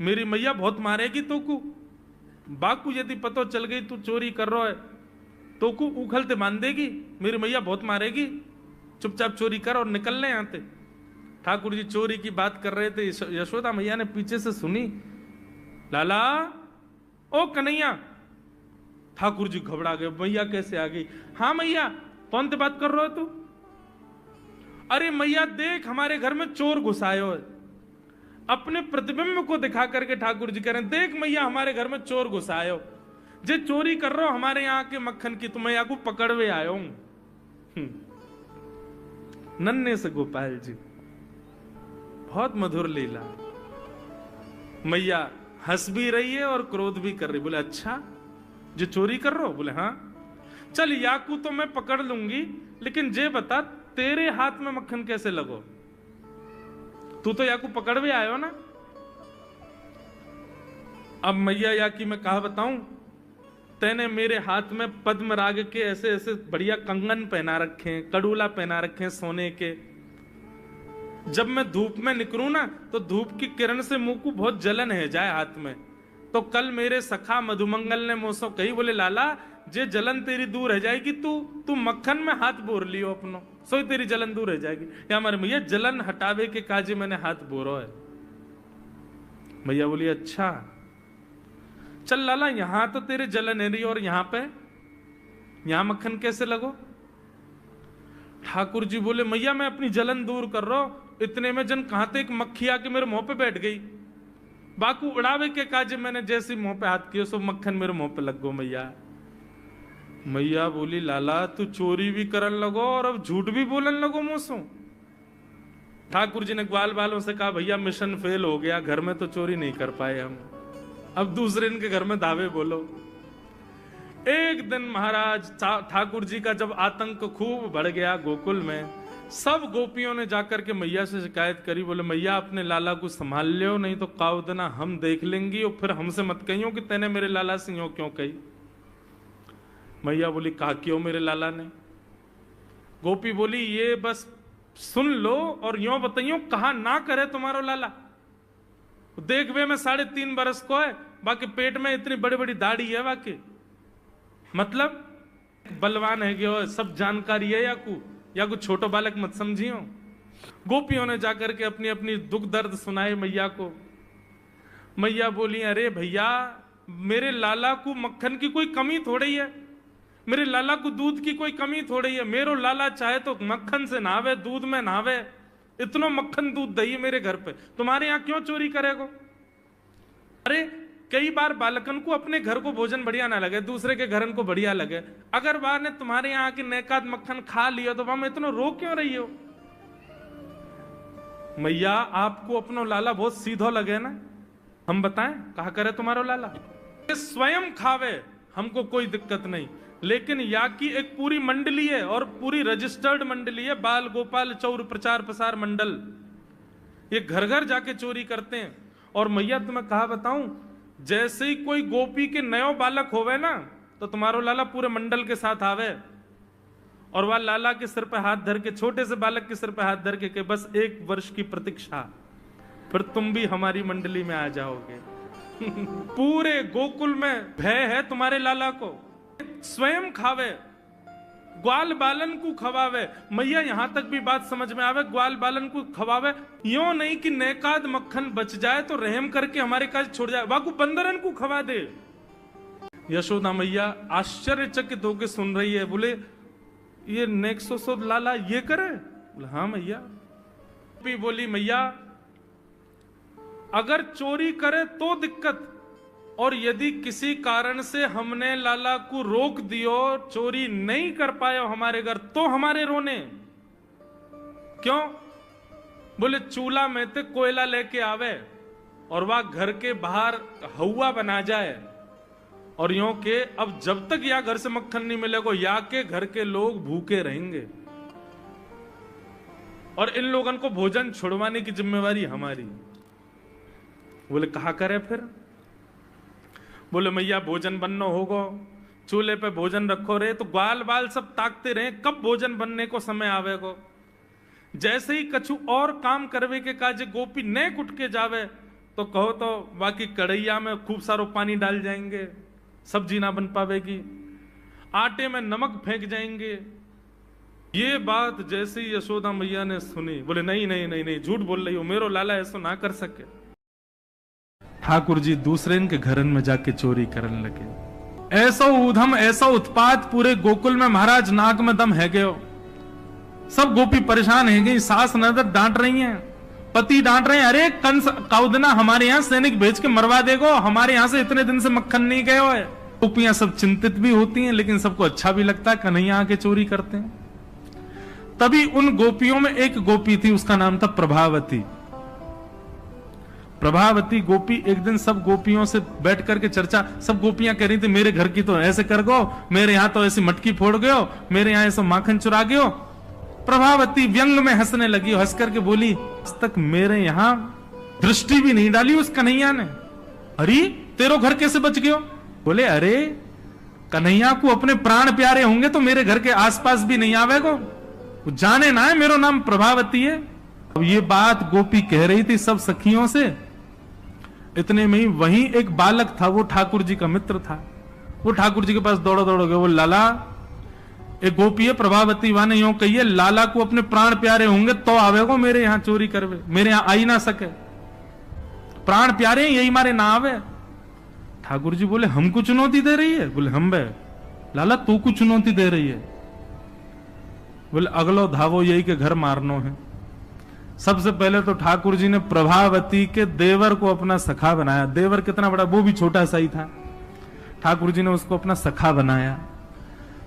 मेरी मैया बहुत मारेगी तो को। बाकू यदि पतो चल गई तू चोरी कर रहा है तो को उखलते मान देगी, मेरी मैया बहुत मारेगी। चुपचाप चोरी कर और निकल ले यहां से। ठाकुर जी चोरी की बात कर रहे थे, यशोदा मैया ने पीछे से सुनी, लाला ओ कन्हैया। ठाकुर जी घबरा गए, मैया कैसे आ गई? हाँ मैया, कौन से बात कर रहे हो तू? अरे मैया देख हमारे घर में चोर घुसायो है। अपने प्रतिबिंब को दिखा करके ठाकुर जी कह रहे हैं, देख मैया हमारे घर में चोर घुसायो, जे चोरी कर रहे हो हमारे यहाँ के मक्खन की, तो मैया को पकड़वे आयो हूं। नन्हे से गोपाल जी, बहुत मधुर लीला। मैया हंस भी रही है और क्रोध भी कर रही। बोले अच्छा जो चोरी कर रहे हो? बोले हाँ। चल याकू तो मैं पकड़ लूंगी, लेकिन जे बता तेरे हाथ में मक्खन कैसे लगो? तू तो याकू पकड़वे आयो ना। अब मैया याकी मैं कहा बताऊं, तेने मेरे हाथ में पद्म राग के ऐसे ऐसे बढ़िया कंगन पहना रखे हैं, कड़ूला पहना रखे हैं सोने के। जब मैं धूप में निकलूं ना तो धूप की किरण से मुंह को बहुत जलन है जाए हाथ में। तो कल मेरे सखा मधुमंगल ने मुझसे कही, बोले लाला जे जलन तेरी दूर रह जाएगी, तू मक्खन में हाथ बोर लियो अपनो, सो तेरी जलन दूर रह जाएगी। या हमारे मैया जलन हटावे के काजे मैंने हाथ बोरो है। मैया बोली अच्छा चल लाला, यहां तो तेरे जलन है रही और यहां मक्खन कैसे लगो? ठाकुर जी बोले मैया मैं अपनी जलन दूर कर रहा हूं। इतने में जन कहां थे एक मक्खी आके मेरे मुंह पे बैठ गई। बाकू उड़ावे के काजे मैंने जैसे मुंह पे हाथ किया सो मक्खन मेरे मुंह पे लग गो। मैया बोली लाला तू चोरी भी करन लगो और अब झूठ भी बोलन लगो मुंह। ठाकुर जी ने ग्वाल बालों से कहा भैया मिशन फेल हो गया, घर में तो चोरी नहीं कर पाए हम, अब दूसरे इनके घर में दावे बोलो। एक दिन महाराज ठाकुर जी का जब आतंक खूब बढ़ गया गोकुल में, सब गोपियों ने जाकर के मैया से शिकायत करी। बोले मैया अपने लाला को संभाल लियो, नहीं तो काउदना हम देख लेंगी और फिर हमसे मत कहियो कि तेने मेरे लाला से यूं क्यों कही। मैया बोली कहा क्यों मेरे लाला ने? गोपी बोली ये बस सुन लो और यूं बताइयो कहा ना करे तुम्हारो लाला। देख वे मैं 3.5 बरस को है, बाकी पेट में इतनी बड़ी बड़ी दाढ़ी है, बाकी मतलब बलवान है कि सब जानकारी है या कुछ छोटो बालक मत समझियो। गोपियों ने जाकर के अपनी अपनी दुख दर्द सुनाए मैया को। मैया बोली अरे भैया मेरे लाला को मक्खन की कोई कमी थोड़ी है, मेरे लाला को दूध की कोई कमी थोड़ी है। मेरो लाला चाहे तो मक्खन से नहावे, दूध में नहावे, इतना मक्खन दूध दही मेरे घर पे, तुम्हारे यहां क्यों चोरी करेगो? अरे कई बार बालकन को अपने घर को भोजन बढ़िया ना लगे, दूसरे के घरन को बढ़िया लगे। अगर बार ने तुम्हारे यहाँ की नेकाद मक्खन खा लियो तो वहां इतना रो क्यों रही हो? मैया आपको अपनो लाला बहुत सीधो लगे ना, हम बताएं कहा करे तुम्हारो लाला? स्वयं खावे हमको कोई दिक्कत नहीं, लेकिन या की एक पूरी मंडली है और पूरी रजिस्टर्ड मंडली है, बाल गोपाल चौर प्रचार प्रसार मंडल, ये घर घर जाके चोरी करते हैं। और मैया तुम्हें कहा बताऊं, जैसे ही कोई गोपी के नयो बालक होवे ना तो तुम्हारो लाला पूरे मंडल के साथ आवे और वह लाला के सिर पे हाथ धर के, छोटे से बालक के सिर पे हाथ धर के बस 1 वर्ष की प्रतीक्षा, फिर तुम भी हमारी मंडली में आ जाओगे। पूरे गोकुल में भय है तुम्हारे लाला को, स्वयं खावे, ग्वाल बालन को खवावे। मैया यहां तक भी बात समझ में आवे, ग्वाल बालन को खवावे, यो नहीं कि नेकाद मक्खन बच जाए तो रहम करके हमारे काज छोड़ जाए, वाकू बंदरन को खवा दे। यशोदा मैया आश्चर्यचकित होकर सुन रही है, बोले ये नेक्सो लाला ये करे? बोले हाँ मैया। बोली मैया अगर चोरी करे तो दिक्कत, और यदि किसी कारण से हमने लाला को रोक दियो, चोरी नहीं कर पाए हमारे घर, तो हमारे रोने क्यों? बोले चूल्हा में ते कोयला लेके आवे और वह घर के बाहर हवा बना जाए, और यूं के अब जब तक या घर से मक्खन नहीं मिलेगा या के घर के लोग भूखे रहेंगे, और इन लोगों को भोजन छुड़वाने की जिम्मेवारी हमारी। बोले कहा करे फिर? बोले मैया भोजन बनना होगा, चूल्हे पे भोजन रखो रे, तो ग्वाल बाल सब ताकते रहे कब भोजन बनने को समय आवेगो। जैसे ही कछु और काम करवे के काजे गोपी न कुट के जावे तो कहो तो बाकी कढ़ैया में खूब सारो पानी डाल जाएंगे, सब्जी ना बन पावेगी, आटे में नमक फेंक जाएंगे। ये बात जैसे ही यशोदा मैया ने सुनी, बोले नहीं नहीं नहीं नहीं, झूठ बोल रही हो, मेरो लाला ऐसा ना कर सके। ठाकुर जी दूसरे के घरन में जाके चोरी करने लगे। ऐसा ऊधम ऐसा उत्पात पूरे गोकुल में, महाराज नाक में दम है गयो। सब गोपी परेशान है गई, सास नजर डांट रही हैं, पति डांट रहे हैं, अरे कंस कौदना हमारे यहाँ सैनिक भेज के मरवा देगो, हमारे यहाँ से इतने दिन से मक्खन नहीं गयो है। गोपियां सब चिंतित भी होती हैं, लेकिन सबको अच्छा भी लगता है कन्हैया आके चोरी करते हैं। तभी उन गोपियों में एक गोपी थी, उसका नाम था प्रभावती। प्रभावती गोपी एक दिन सब गोपियों से बैठ करके चर्चा, सब गोपियां कह रही थी मेरे घर की तो ऐसे कर गो, मेरे यहाँ तो ऐसी मटकी फोड़ गयो, मेरे यहाँ ऐसा माखन चुरा गयो। प्रभावती व्यंग में हंसने लगी, हंस करके बोली आज तक मेरे यहाँ दृष्टि भी नहीं डाली उस कन्हैया ने। अरे तेरो घर कैसे बच गयो? बोले अरे कन्हैया को अपने प्राण प्यारे होंगे तो मेरे घर के आसपास भी नहीं आवेगो, जाने ना है मेरो नाम प्रभावती है। अब ये बात गोपी कह रही थी सब सखियों से, इतने में ही वहीं एक बालक था, वो ठाकुर जी का मित्र था। वो ठाकुर जी के पास दौड़ो दौड़ो गए, वो लाला एक गोपी है प्रभावती, वाने यूं कहिए लाला को अपने प्राण प्यारे होंगे तो आवेगो मेरे यहाँ चोरी करवे, मेरे यहाँ आई ना सके, प्राण प्यारे यही मारे ना आवे। ठाकुर जी बोले हमको चुनौती दे रही है? बोले हम बे लाला तू को चुनौती दे रही है? बोले अगलो धावो यही के घर मारनो है। सबसे पहले तो ठाकुर जी ने प्रभावती के देवर को अपना सखा बनाया। देवर कितना बड़ा, वो भी छोटा सा ही था। ठाकुर जी ने उसको अपना सखा बनाया।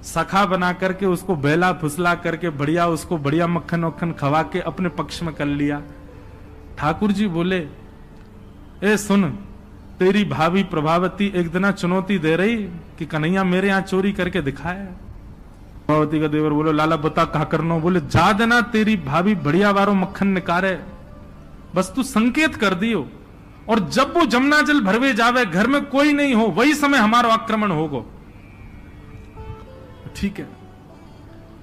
सखा बना करके उसको बेला फुसला करके बढ़िया उसको बढ़िया मक्खन वक्खन खवा के अपने पक्ष में कर लिया। ठाकुर जी बोले ए सुन, तेरी भाभी प्रभावती एक दिन चुनौती दे रही कि कन्हैया मेरे यहाँ चोरी करके दिखाया। प्रभावती का देवर बोलो लाला बता कहा करना? बोले जा देना तेरी भाभी बढ़िया वारो मक्खन निकारे, बस तू संकेत कर दियो, और जब वो जमुना जल भरवे जावे घर में कोई नहीं हो वही समय हमारा आक्रमण होगो। ठीक है।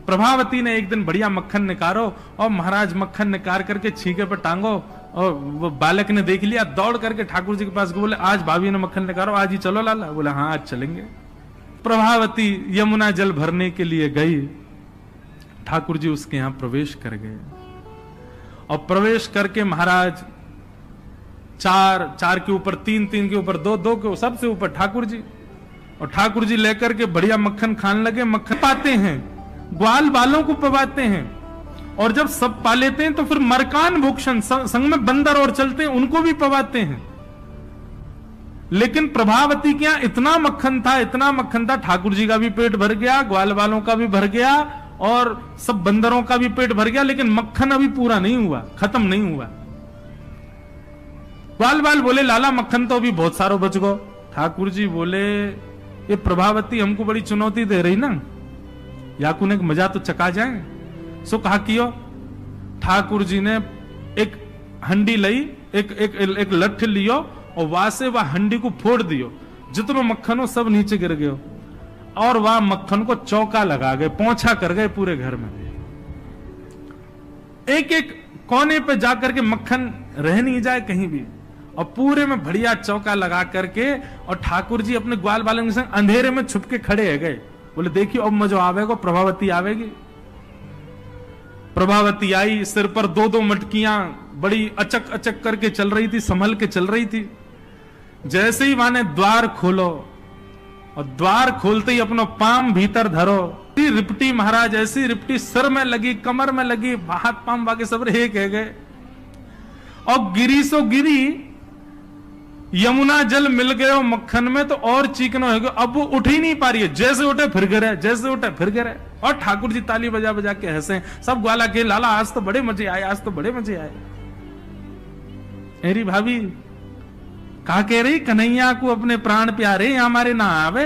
प्रभावती ने एक दिन बढ़िया मक्खन निकारो और महाराज मक्खन निकाल करके छींके पर टांगो, और वो बालक ने देख लिया, दौड़ करके ठाकुर जी के पास बोले आज भाभी ने मक्खन निकालो, आज ही चलो लाला। बोला हाँ आज चलेंगे। प्रभावती यमुना जल भरने के लिए गई, ठाकुर जी उसके यहां प्रवेश कर गए, और प्रवेश करके महाराज चार के ऊपर तीन के ऊपर दो के सबसे ऊपर ठाकुर जी, और ठाकुर जी लेकर के बढ़िया मक्खन खाने लगे। मक्खन पाते हैं, ग्वाल बालों को पवाते हैं, और जब सब पा लेते हैं तो फिर मरकान भूषण संग में बंदर और चलते हैं उनको भी पवाते हैं। लेकिन प्रभावती के यहां इतना मक्खन था, इतना मक्खन था, ठाकुर जी का भी पेट भर गया, ग्वाल वालों का भी भर गया और सब बंदरों का भी पेट भर गया, लेकिन मक्खन अभी पूरा नहीं हुआ, खत्म नहीं हुआ। ग्वाल वाल बोले लाला मक्खन तो अभी बहुत सारो बच गो। ठाकुर जी बोले ये प्रभावती हमको बड़ी चुनौती दे रही ना, याकू ने मजा तो चका जाए। सो कहा कियो, ठाकुर जी ने एक हंडी लई, एक लठ लियो और वहां से वह हंडी को फोड़ दियो, जितनो मक्खन हो सब नीचे गिर गयो और वह मक्खन को चौका लगा गए, पोंछा कर गए पूरे घर में। एक एक कोने पे जाकर के मक्खन रह नहीं जाए कहीं भी, और पूरे में बढ़िया चौका लगा करके, और ठाकुर जी अपने ग्वाल वालों के संग अंधेरे में छुप के खड़े है गए। बोले देखियो अब मजा आवेगा, प्रभावती आवेगी। प्रभावती आई, सिर पर दो दो मटकियां बड़ी अचक अचक करके चल रही थी, संभल के चल रही थी। जैसे ही माने द्वार खोलो, और द्वार खोलते ही अपना पाम भीतर धरो, रिपटी महाराज ऐसी रिपटी सिर में लगी, कमर में लगी, हाथ पाम बाके सब एक है गए। और गिरी सो गिरी, यमुना जल मिल गए मक्खन में तो और चीकनो है गए। अब वो उठ ही नहीं पा रही है, जैसे उठे फिर गिरे, जैसे उठे फिर गिरे। और ठाकुर जी ताली बजा बजा के हंसे, सब ग्वाला के लाला आज तो बड़े मजे आए, आज तो बड़े मजे आए। मेरी भाभी कहा कह रही कन्हैया को अपने प्राण प्यारे हमारे ना आवे।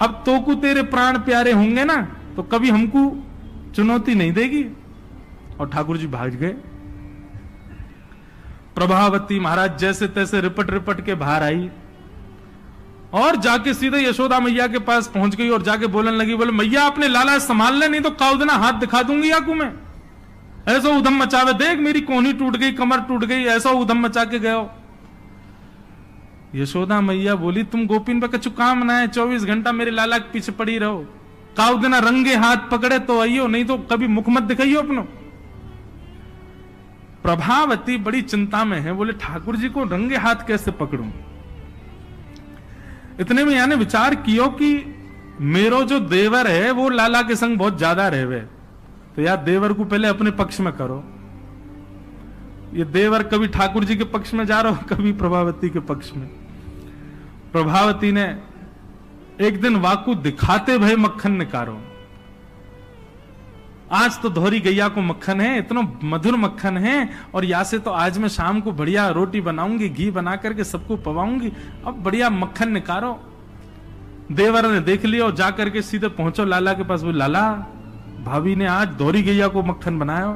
अब तो को तेरे प्राण प्यारे होंगे ना तो कभी हमको चुनौती नहीं देगी। और ठाकुर जी भाग गए। प्रभावती महाराज जैसे तैसे रिपट रिपट के बाहर आई और जाके सीधे यशोदा मैया के पास पहुंच गई और जाके बोलने लगी, बोले मैया अपने लाला संभाल ले, नहीं तो काउदना हाथ दिखा दूंगी याकू में। ऐसा उधम मचावे, देख मेरी कोहनी टूट गई, कमर टूट गई, ऐसा उधम मचा के गयो। यशोदा मैया बोली तुम गोपिन पे कछु काम ना है, 24 घंटा मेरे लाला के पीछे पड़ी रहो, काउदना रंगे हाथ पकड़े तो आइयो, नहीं तो कभी मुख मत दिखाइयो अपनो। प्रभावती बड़ी चिंता में है, बोले ठाकुर जी को रंगे हाथ कैसे पकड़ूं। इतने में यानी विचार कियो कि मेरो जो देवर है वो लाला के संग बहुत ज्यादा रहवे, तो यार देवर को पहले अपने पक्ष में करो। ये देवर कभी ठाकुर जी के पक्ष में जा रहा हो, कभी प्रभावती के पक्ष में। प्रभावती ने एक दिन वाकू दिखाते भय मक्खन निकारो। आज तो धोरी गैया को मक्खन है, इतना मधुर मक्खन है, और या से तो आज मैं शाम को बढ़िया रोटी बनाऊंगी, घी बना करके सबको पवाऊंगी, अब बढ़िया मक्खन निकारो। देवर ने देख लिया और जाकर के सीधे पहुंचो लाला के पास, बोले लाला भाभी ने आज धोरी गैया को मक्खन बनाया।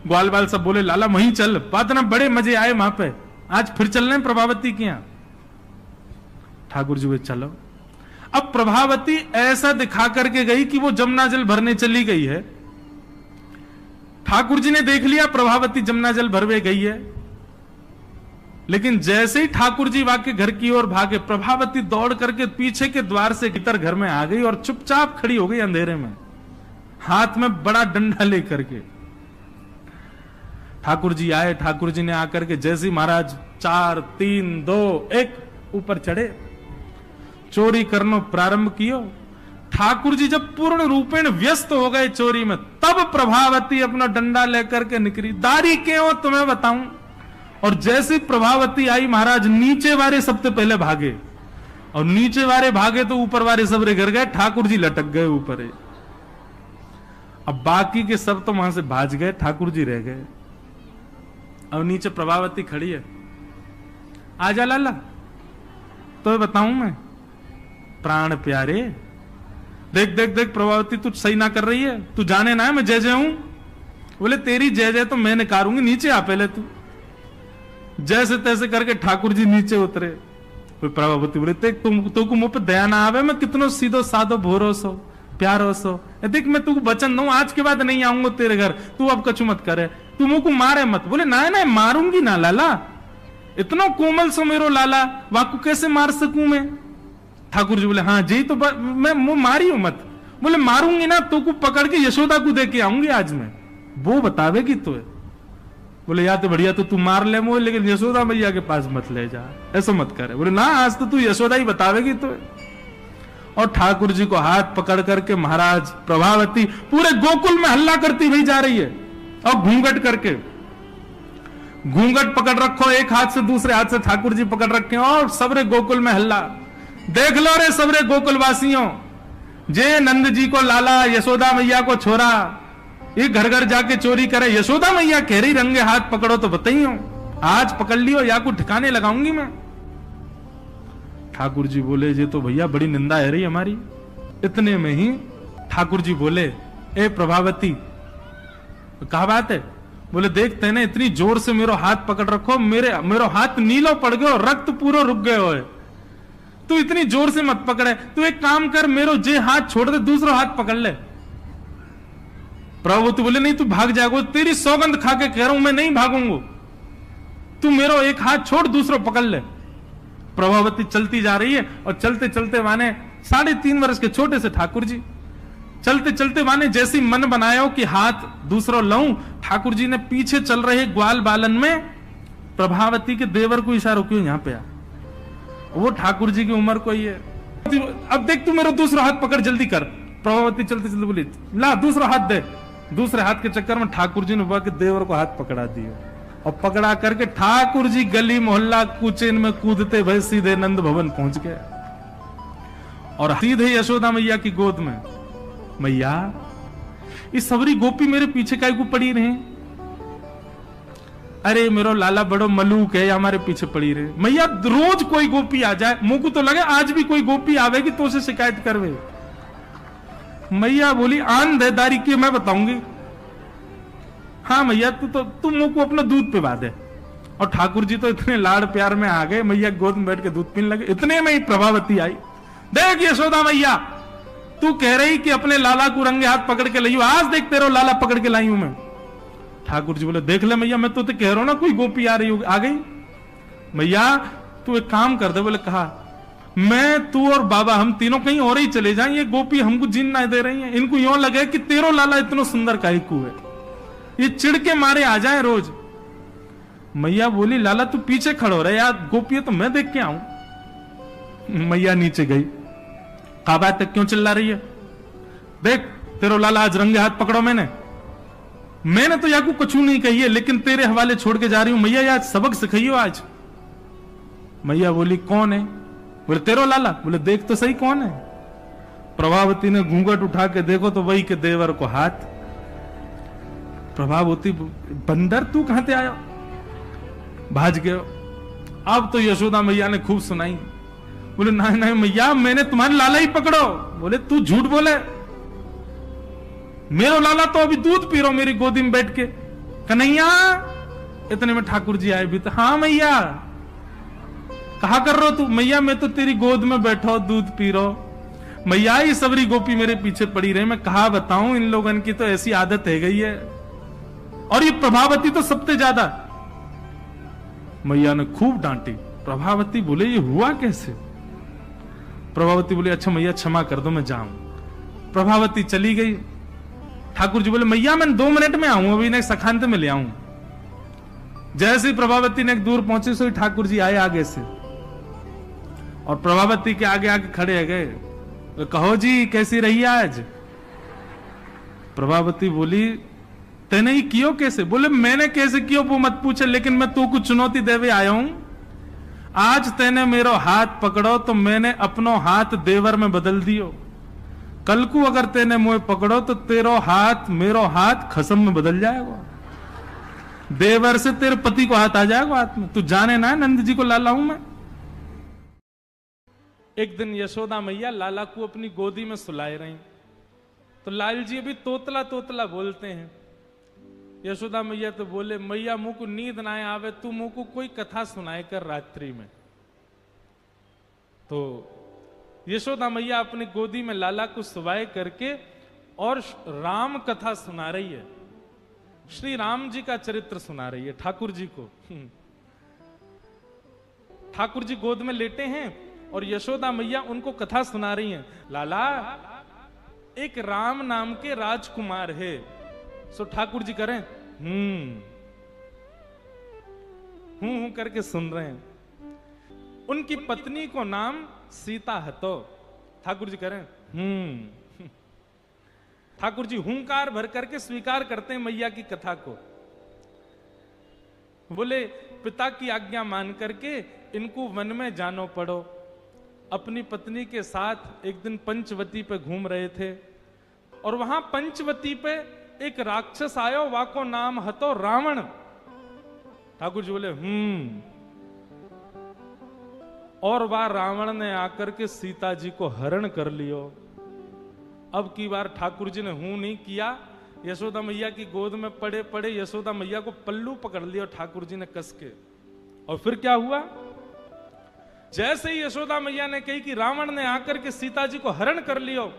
ग्वाल बाल सब बोले लाला वहीं चल, बात ना बड़े मजे आए वहां पे, आज फिर चल रहे प्रभावती के यहां। ठाकुर जी बोले चलो। अब प्रभावती ऐसा दिखा करके गई कि वो जमुना जल भरने चली गई है। ठाकुर जी ने देख लिया प्रभावती जमुना जल भरवे गई है, लेकिन जैसे ही ठाकुर जी वाके घर की ओर भागे, प्रभावती दौड़ करके पीछे के द्वार से भीतर घर में आ गई और चुपचाप खड़ी हो गई अंधेरे में, हाथ में बड़ा डंडा लेकर के। ठाकुर जी आए, ठाकुर जी ने आकर के जैसे ही महाराज 4 3 2 1 ऊपर चढ़े, चोरी करना प्रारंभ कियो। ठाकुर जी जब पूर्ण रूपेण व्यस्त हो गए चोरी में, तब प्रभावती अपना डंडा लेकर के निकली। दारी के हो तुम्हें बताऊं। और जैसे प्रभावती आई, महाराज नीचे वाले सबसे पहले भागे, और नीचे वाले भागे तो ऊपर वाले सब गिर गए, ठाकुर जी लटक गए ऊपर। अब बाकी के सब तो वहां से भाज गए, ठाकुर जी रह गए। अब नीचे प्रभावती खड़ी है, आजा लाला तो बताऊं मैं प्राण प्यारे, देख देख देख प्रभावती तू सही ना कर रही है, तू जाने ना है मैं जय जय हूं। बोले तेरी जय जय तो मैं निकारूंगी, नीचे आ पहले तू। जैसे तैसे करके ठाकुर जी नीचे उतरे। प्रभावती बोले देख तू को मुंह पे दया ना आवे, मैं कितनो सीधो साधो भोरो सो प्यारो सो, देख मैं तू वचन दूं आज के बाद नहीं आऊंगा तेरे घर, तू अब कछु मत करे, तू मुंह को मारे मत। बोले ना ना मारूंगी ना लाला, इतना कोमल सो मेरो लाला, वाकू कैसे मार सकूं मैं। ठाकुर जी बोले हाँ जी तो मैं मुंह मारी हूं मत। बोले मारूंगी ना तो को पकड़ के यशोदा को दे के आऊंगी आज मैं, वो बतावेगी तो। बोले या तो बढ़िया तो तू मार ले मुझे, लेकिन यशोदा मैया के पास मत ले जा, ऐसा मत करे। बोले ना आज तो तू यशोदा ही बतावेगी तो। और ठाकुर जी को हाथ पकड़ करके महाराज प्रभावती पूरे गोकुल में हल्ला करती हुई जा रही है, और घूंघट करके घूंघट पकड़ रखो, एक हाथ से दूसरे हाथ से ठाकुर जी पकड़ रखे और सबरे गोकुल में हल्ला। देख लो रे सबरे गोकुल वासियों, जे नंद जी को लाला, यशोदा मैया को छोरा, ये घर घर जाके चोरी करे। यशोदा मैया कह रही रंगे हाथ पकड़ो तो बताइयो, आज पकड़ लियो या को ठिकाने लगाऊंगी मैं। ठाकुर जी बोले ये तो भैया बड़ी निंदा है रही हमारी। इतने में ही ठाकुर जी बोले, ए प्रभावती, कहा बात है? बोले देख तेने इतनी जोर से मेरो हाथ पकड़ रखो, मेरो हाथ नीलो पड़ गयो, रक्त पूरा रुक गयो है। तू इतनी जोर से मत पकड़े, तू एक काम कर, मेरो जे हाथ छोड़ दे, दूसरा हाथ पकड़ ले। प्रभावती बोले नहीं तू भाग जाएगो, तेरी सौगंध खा के कह रहा हूं मैं नहीं भागूंगा, तू मेरो एक हाथ छोड़ दूसरा पकड़ ले। प्रभावती चलती जा रही है और चलते चलते माने 3.5 वर्ष के छोटे से ठाकुर जी चलते चलते माने जैसी मन बनायो कि हाथ दूसरा लाऊं, ठाकुर जी ने पीछे चल रहे ग्वाल बालन में प्रभावती के देवर को इशारा क्यों यहां पे आ, वो ठाकुर जी की उम्र कोई है। अब देख तू मेरा दूसरा हाथ पकड़ जल्दी कर। प्रभावती चलते चलते बोली ला दूसरा हाथ दे। दूसरे हाथ के चक्कर में ठाकुर जी ने वह के देवर को हाथ पकड़ा दिया और पकड़ा करके ठाकुर जी गली मोहल्ला कुचेन में कूदते भय सीधे नंद भवन पहुंच गए और सीधे यशोदा मैया की गोद में। मैया इस सबरी गोपी मेरे पीछे काय को पड़ी रहे? अरे मेरो लाला बड़ो मलूक है, हमारे पीछे पड़ी रहे। मैया रोज कोई गोपी आ जाए, मुंह को तो लगे आज भी कोई गोपी आवेगी तो उसे शिकायत करवे। मैया बोली आंधेदारी की मैं बताऊंगी। हाँ मैया तू मुंह को अपना दूध पिला दे। और ठाकुर जी तो इतने लाड़ प्यार में आ गए, मैया गोद में बैठ के दूध पीने लगे। इतने में ही प्रभावती आई। देख यशोदा मैया, तू कह रही कि अपने लाला को रंगे हाथ पकड़ के लाई, आज देख तेरा लाला पकड़ के लाई हूं मैं। ठाकुर जी बोले देख ले मैया, मैं तो कह रहा हूं ना कोई गोपी आ रही होगी, आ गई। मैया तू एक काम कर दे। बोले कहा, मैं तू और बाबा हम तीनों कहीं और ही चले जाएं, ये गोपी हमको जीन ना दे रही है। इनको यूं लगे कि तेरो लाला इतना सुंदर काईकू है, ये चिढ़ के मारे आ जाए रोज। मैया बोली लाला तू पीछे खड़ो रहे यार, गोपी है तो मैं देख के आऊं। मैया नीचे गई। कहा बात तक क्यों चिल्ला रही है? देख तेरो लाला आज रंगे हाथ पकड़ो। मैंने तो याकू कुछ नहीं कही है, लेकिन तेरे हवाले छोड़ के जा रही हूं। मैया यार सबक सिखाइयो आज। मैया बोली कौन है? बोले तेरो लाला। बोले देख तो सही कौन है। प्रभावती ने घूंघट उठा के देखो तो वही के देवर को हाथ। प्रभावती बंदर तू कहां से आयो? भाज गयो। अब तो यशोदा मैया ने खूब सुनाई। बोले नहीं नहीं मैया मैंने तुम्हारे लाला ही पकड़ो। बोले तू झूठ बोले, मेरो लाला तो अभी दूध पी रहा मेरी गोदी में बैठ के। कन्हैया इतने में ठाकुर जी आए भी तो। हाँ मैया कहा कर रहे हो तू? मैया मैं तो तेरी गोद में बैठा दूध पी रहा। मैया ये सबरी गोपी मेरे पीछे पड़ी रहे, मैं कहा बताऊं, इन लोगन की तो ऐसी आदत है गई है, और ये प्रभावती तो सबसे ज्यादा। मैया ने खूब डांटी। प्रभावती बोले ये हुआ कैसे? प्रभावती बोले अच्छा मैया क्षमा कर दो मैं जाऊं। प्रभावती चली गई। ठाकुर जी बोले मैया मैं 2 मिनट में आऊं, अभी ने सखांत में ले आऊं। जैसे ही प्रभावती ने दूर पहुंचे सो ठाकुर जी आए आगे से और प्रभावती के आगे आगे खड़े हो गए। तो कहो जी कैसी रही आज? प्रभावती बोली तेने ही कियो कैसे? बोले मैंने कैसे कियो वो मत पूछे, लेकिन मैं तू को चुनौती देवे आया हूं। आज तेने मेरो हाथ पकड़ो तो मैंने अपनो हाथ देवर में बदल दियो। कल को अगर तेने मुझे पकड़ो तो तेरो हाथ मेरो हाथ खसम में बदल जाएगा। देवर से तेरे पति को हाथ आ जाएगा हाथ में। तू जाने ना नंद जी को लाला हूं मैं। एक दिन यशोदा मैया लाला को अपनी गोदी में सुलाए रही, तो लाल जी अभी तोतला तोतला बोलते हैं। यशोदा मैया तो बोले मैया मुंह को नींद ना आवे, तू मुंह को कोई कथा सुनाए कर रात्रि में। तो यशोदा मैया अपनी गोदी में लाला को सुवाए करके और राम कथा सुना रही है। श्री राम जी का चरित्र सुना रही है ठाकुर जी को। ठाकुर जी गोद में लेटे हैं और यशोदा मैया उनको कथा सुना रही हैं। लाला एक राम नाम के राजकुमार है। सो ठाकुर जी करें हूं करके सुन रहे हैं। उनकी पत्नी को नाम सीता है। तो ठाकुर जी करें ठाकुर जी हुंकार भर करके स्वीकार करते हैं मैया की कथा को। बोले पिता की आज्ञा मान करके इनको वन में जानो पड़ो। अपनी पत्नी के साथ एक दिन पंचवती पे घूम रहे थे और वहां पंचवती पे एक राक्षस आयो, वाको नाम हतो रावण। ठाकुर जी बोले और वह रावण ने आकर के सीता जी को हरण कर लियो। अब की बार ठाकुर जी ने नहीं किया, यशोदा मैया की गोद में पड़े पड़े यशोदा मैया को पल्लू पकड़ लिया ठाकुर जी ने कस के। और फिर क्या हुआ, जैसे ही यशोदा मैया ने कही कि रावण ने आकर के सीता जी को हरण कर लियो,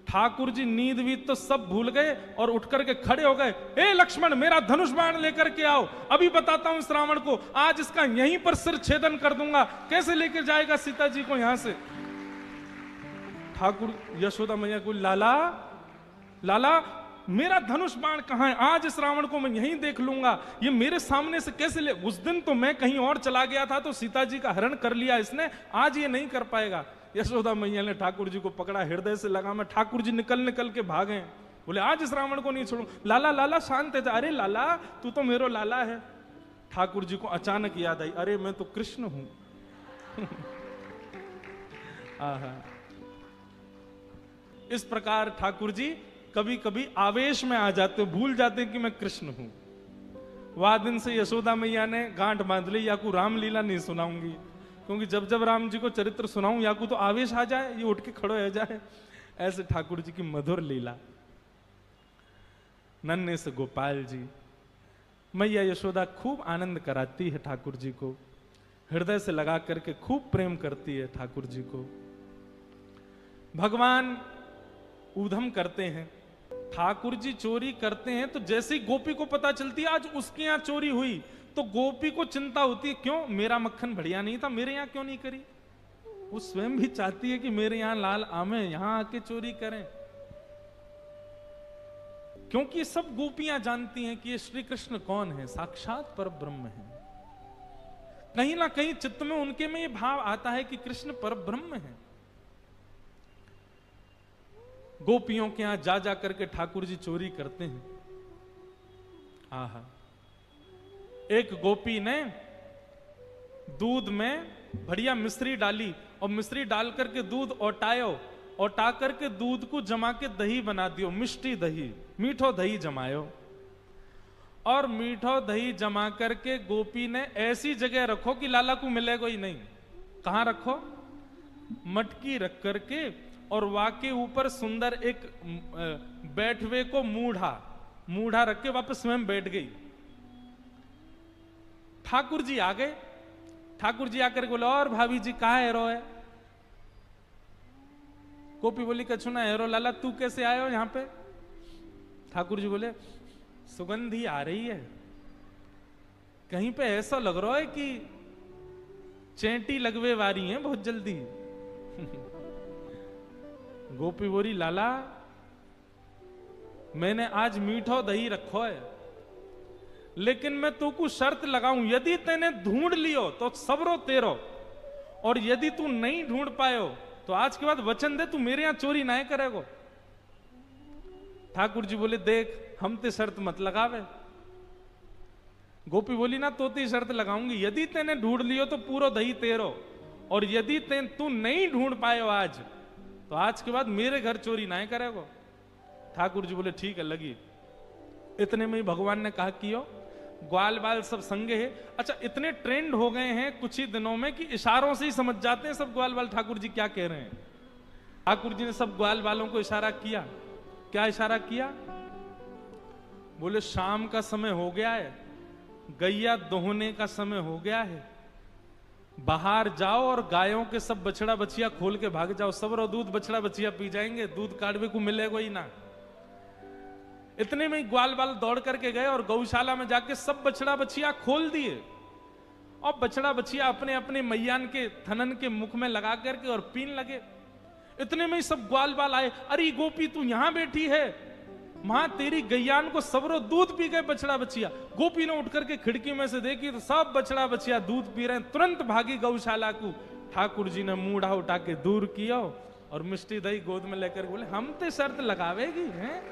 ठाकुर जी नींद वीत तो सब भूल गए और उठ करके खड़े हो गए। ए लक्ष्मण, मेरा धनुष बाण लेकर के आओ, अभी बताता हूं इस रावण को, आज इसका यहीं पर सिर छेदन कर दूंगा। कैसे लेकर जाएगा सीता जी को यहां से? ठाकुर यशोदा मैया को, लाला लाला मेरा धनुष बाण कहां है? आज इस रावण को मैं यहीं देख लूंगा, ये मेरे सामने से कैसे ले? उस दिन तो मैं कहीं और चला गया था तो सीता जी का हरण कर लिया इसने, आज ये नहीं कर पाएगा। यशोदा मैया ने ठाकुर जी को पकड़ा, हृदय से लगा में, ठाकुर जी निकल निकल के भागे। बोले आज इस रावण को नहीं छोड़ू। लाला लाला शांत है। अरे लाला, तू तो मेरो लाला है। ठाकुर जी को अचानक याद आई, अरे मैं तो कृष्ण हूं। इस प्रकार ठाकुर जी कभी कभी आवेश में आ जाते, भूल जाते कि मैं कृष्ण हूं। वह दिन से यशोदा मैया ने गांठ बांध ली, याकू रामलीला नहीं सुनाऊंगी, क्योंकि जब जब राम जी को चरित्र सुनाऊं याकू तो आवेश आ जाए, ये उठ के खड़े हो जाए। ऐसे ठाकुर जी की मधुर लीला। नन्हे से गोपाल जी, मैया यशोदा खूब आनंद कराती है ठाकुर जी को, हृदय से लगा करके खूब प्रेम करती है ठाकुर जी को। भगवान ऊधम करते हैं, ठाकुर जी चोरी करते हैं, तो जैसे ही गोपी को पता चलती है आज उसके यहां चोरी हुई, तो गोपी को चिंता होती है, क्यों मेरा मक्खन बढ़िया नहीं था, मेरे यहां क्यों नहीं करी? वो स्वयं भी चाहती है कि मेरे यहां लाल आमे, यहां आके चोरी करें। क्योंकि सब गोपियां जानती हैं कि ये श्री कृष्ण कौन है, साक्षात पर ब्रह्म है। कहीं ना कहीं चित्त में उनके में ये भाव आता है कि कृष्ण पर ब्रह्म है। गोपियों के यहां जा जा करके ठाकुर जी चोरी करते हैं। आहा, एक गोपी ने दूध में बढ़िया मिश्री डाली और मिश्री डाल करके दूध ओटायो, ओटा करके दूध को जमा के दही बना दियो, मिष्टी दही, मीठो दही जमायो। और मीठो दही जमा करके गोपी ने ऐसी जगह रखो कि लाला को मिलेगा ही नहीं। कहां रखो? मटकी रख करके, और वाके ऊपर सुंदर एक बैठवे को मूढ़ा रख के वापस स्वयं बैठ गई। ठाकुर जी आ गए। ठाकुर जी आकर बोले, और भाभी जी कहा है रो है? गोपी बोली, कछु ना हेरो लाला, तू कैसे आए हो यहां पे? ठाकुर जी बोले, सुगंधी आ रही है, कहीं पे ऐसा लग रहा है कि चेंटी लगवे वारी है बहुत जल्दी। गोपी बोली, लाला मैंने आज मीठो दही रखो है, लेकिन मैं तू को शर्त लगाऊं, यदि तेने ढूंढ लियो तो सबरो तेरो, और यदि तू नहीं ढूंढ पायो तो आज के बाद वचन दे तू मेरे यहां चोरी ना करेगो। ठाकुर जी बोले, देख हम ते शर्त मत लगावे। गोपी बोली, ना तो ती शर्त लगाऊंगी, यदि तेने ढूंढ लियो तो पूरा दही तेरो, और यदि तू नहीं ढूंढ पायो आज, तो आज के बाद मेरे घर चोरी ना करेगो। ठाकुर जी बोले, ठीक है लगी। इतने में ही भगवान ने कहा कियो, ग्वाल बाल सब संगे है। अच्छा, इतने ट्रेंड हो गए हैं कुछ ही दिनों में कि इशारों से ही समझ जाते हैं सब ग्वाल बाल ठाकुर जी क्या कह रहे हैं। ठाकुर जी ने सब ग्वाल बालों को इशारा किया। क्या इशारा किया? बोले, शाम का समय हो गया है, गैया दोहने का समय हो गया है, बाहर जाओ और गायों के सब बछड़ा बछिया खोल के भाग जाओ, सब रो दूध बछड़ा बछिया पी जाएंगे, दूध काढ़वे को मिलेगा ही ना। इतने में ही ग्वाल बाल दौड़ करके गए और गौशाला में जाके सब बछड़ा बछिया खोल दिए, और बछड़ा बछिया अपने अपने मैयान के थनन के मुख में लगा करके और पीन लगे। इतने में ही सब ग्वाल बाल आए, अरे गोपी तू यहां बैठी है, मां तेरी गैयान को सबरो दूध पी गए बछड़ा बछिया। गोपी ने उठ करके खिड़की में से देखी तो सब बछड़ा बछिया दूध पी रहे हैं, तुरंत भागी गौशाला को। ठाकुर जी ने मूढ़ा उठा के दूर किया और मिष्टी दही गोद में लेकर बोले, हम ते शर्त लगावेगी हैं?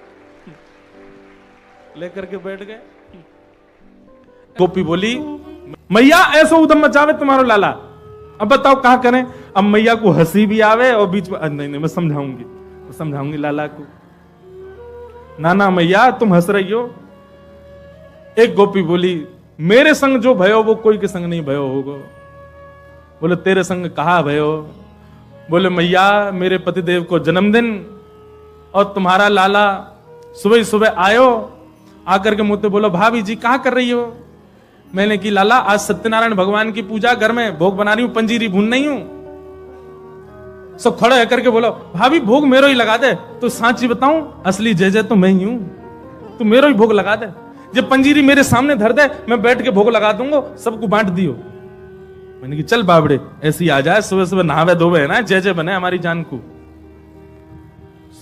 लेकर के बैठ गए। गोपी बोली, मैया ऐसा उदम मचावे तुम्हारो लाला, अब बताओ कहा करें। अब मैया को हंसी भी आवे और बीच में नहीं मैं समझाऊंगी लाला को। ना मैया तुम हंस रही हो। एक गोपी बोली, मेरे संग जो भयो वो कोई के संग नहीं भयो होगा। बोले तेरे संग कहा भयो? बोले मैया मेरे पतिदेव को जन्मदिन और तुम्हारा लाला सुबह सुबह आयो, आकर के मुझसे बोलो भाभी जी कहा कर रही हो? मैंने की लाला आज सत्यनारायण भगवान की पूजा, घर में भोग बना रही हूं, पंजीरी भून नहीं हूं। सब खड़े होकर के बोलो भाभी भोग मेरो ही लगा दे। तो सांची बताऊं असली जय जय तो मैं ही हूं, तू मेरो ही भोग लगा दे। जब पंजीरी मेरे सामने धर दे मैं बैठ के भोग लगा दूंगा, सबको बांट दियो। मैंने की चल बाबड़े ऐसी आ जाए, सुबह सुबह नहावे धोवे है ना, जय जय बने हमारी जान को।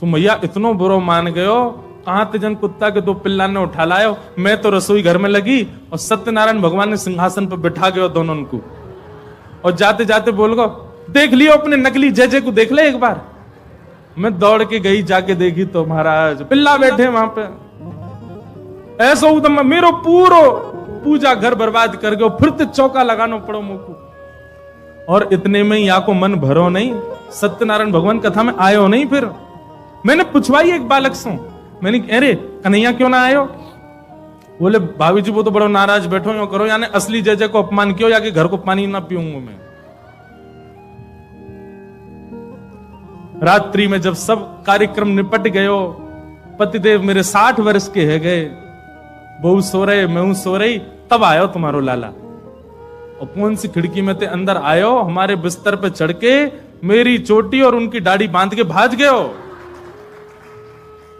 सुमैया इतनो बुरो मान गयो, कहां ते जन कुत्ता के 2 पिल्ला ने उठा लायो। मैं तो रसोई घर में लगी और सत्यनारायण भगवान ने सिंहासन पर बिठा गयो दोनों को, और जाते जाते बोल गो देख लियो अपने नकली जय जय को, देख ले एक बार। मैं दौड़ के गई, जाके देखी तो महाराज पिल्ला बैठे वहां पे। ऐसा उदम मेरो पूरो पूजा घर बर्बाद कर गयो, फिर तो चौका लगाना पड़ो मुझको। और इतने में या को मन भरो नहीं, सत्यनारायण भगवान कथा में आयो नहीं। फिर मैंने पूछवाई एक बालक से, मैंने अरे कन्हैया क्यों ना आयो? बोले भाभी जी वो तो बड़ो नाराज बैठो, यो करो यानी असली जय जय को अपमान क्यों, या कि घर को पानी ना पीऊंगा मैं। रात्रि में जब सब कार्यक्रम निपट गयो, पतिदेव मेरे 60 वर्ष के है गए, बहू सो रहे मैं सो रही, तब आयो तुम्हारो लाला। और कौन सी खिड़की में ते अंदर आयो, हमारे बिस्तर पे चढ़ के मेरी चोटी और उनकी दाढ़ी बांध के भाज गयो,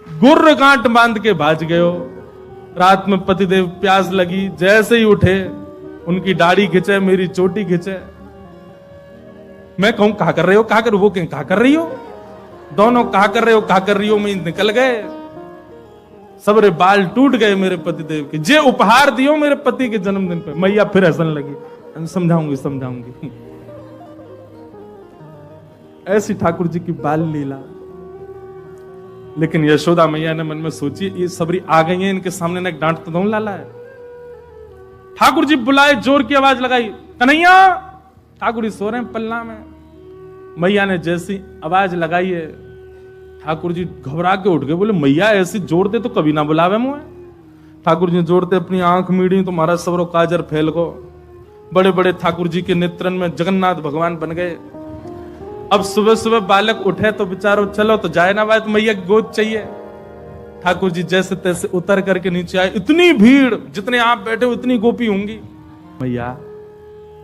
गुर्र गांठ बांध के भाज गयो। रात में पतिदेव प्यास लगी, जैसे ही उठे उनकी दाढ़ी खिंचे, मेरी चोटी खिंचे। मैं कहूं कहा कर रहे हो, कहा कर, वो कहें कहा कर रही हो, दोनों कहा कर रहे हो कहा कर रही हो में निकल गए। सबरे बाल टूट गए मेरे पतिदेव के, जे उपहार दियो मेरे पति के जन्मदिन पे। मैया फिर हंसने लगी, समझाऊंगी। ऐसी ठाकुर जी की बाल लीला। लेकिन यशोदा मैया ने मन में सोची ये सबरी आ गई है, इनके सामने ना डांट तो दूं लाला है। ठाकुर जी बुलाए, जोर की आवाज लगाई, कन्हैया। ठाकुर जी सो रहे हैं पल्ला में। मैया ने जैसी आवाज लगाई है, ठाकुर जी घबरा के उठ गए। बोले मैया ऐसी जोड़ते तो कभी ना बुलावे मुझे। ठाकुर जी जोड़ते अपनी आंख मीड़ी तो महाराज सबरो काजर फैल गो। बड़े बड़े ठाकुर जी के नेत्रन में जगन्नाथ भगवान बन गए। अब सुबह सुबह बालक उठे तो बेचारो चलो तो जाए ना, बात मैया गोद चाहिए। ठाकुर जी जैसे तैसे उतर करके नीचे आए। इतनी भीड़, जितने आप बैठे उतनी गोपी होंगी। मैया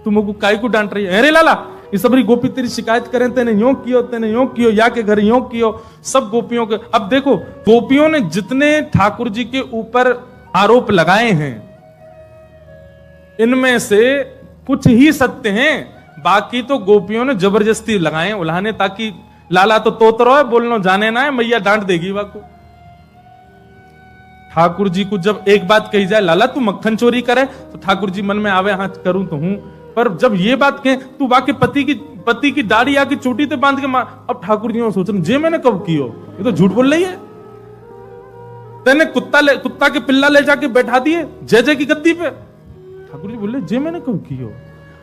तुमको काय को डांट रही है? अरे लाला ये सबरी गोपी तेरी शिकायत करें, तेने यूं कियो, या के घर यूं कियो। सब गोपियों के, अब देखो गोपियों ने जितने ठाकुर जी के ऊपर आरोप लगाए हैं, इनमें से कुछ ही सत्य हैं, बाकी तो गोपियों ने जबरदस्ती लगाए उल्हाने, ताकि लाला तो तोतरो है, बोलनो जाने ना है, मैया डांट देगी वाको। ठाकुर जी को जब एक बात कही जाए, लाला तू मक्खन चोरी करे, तो ठाकुर जी मन में आवे हाँ करूं तो हूं, पर जब ये बात कहे तू बाकी पति की दाढ़ी आके चोटी ते बांध के मार, अब ठाकुर जी सोच रहे जे मैंने कब कियो, ये तो झूठ बोल रही है। तेने कुत्ता के पिल्ला ले जाके बैठा दिए जय जय की गद्दी पे। ठाकुर जी बोले जे मैंने कब कियो।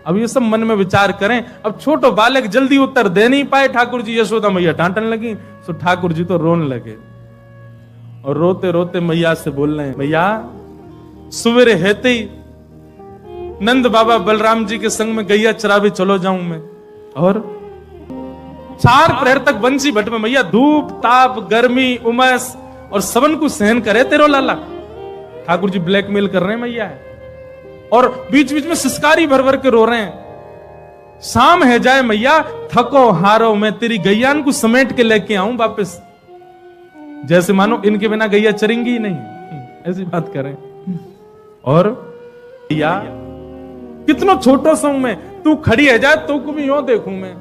अब ये सब मन में विचार करें। अब छोटो बालक जल्दी उत्तर दे नहीं पाए। ठाकुर जी यशोदा मैया डांटने लगी, तो ठाकुर जी तो रोने लगे और रोते रोते मैया से बोल रहे हैं, मैया सवेरे हेते ही नंद बाबा बलराम जी के संग में गैया चरावे चलो जाऊं मैं, और 4 प्रहर तक बंसी भट्ट में मैया धूप ताप गर्मी उमस और सबन को सहन करे तेरो लाला। ठाकुर जी ब्लैकमेल कर रहे हैं मैया है, और बीच बीच में सिसकारी भर भर के रो रहे हैं। शाम है जाए मैया, थको हारो मैं तेरी गैयान को समेट के लेके आऊं वापस, जैसे मानो इनके बिना गैया चरेंगी ही नहीं, ऐसी बात करें। और या कितना छोटो सा हूं मैं, तू खड़ी है जाए तो को भी यूं देखूं मैं,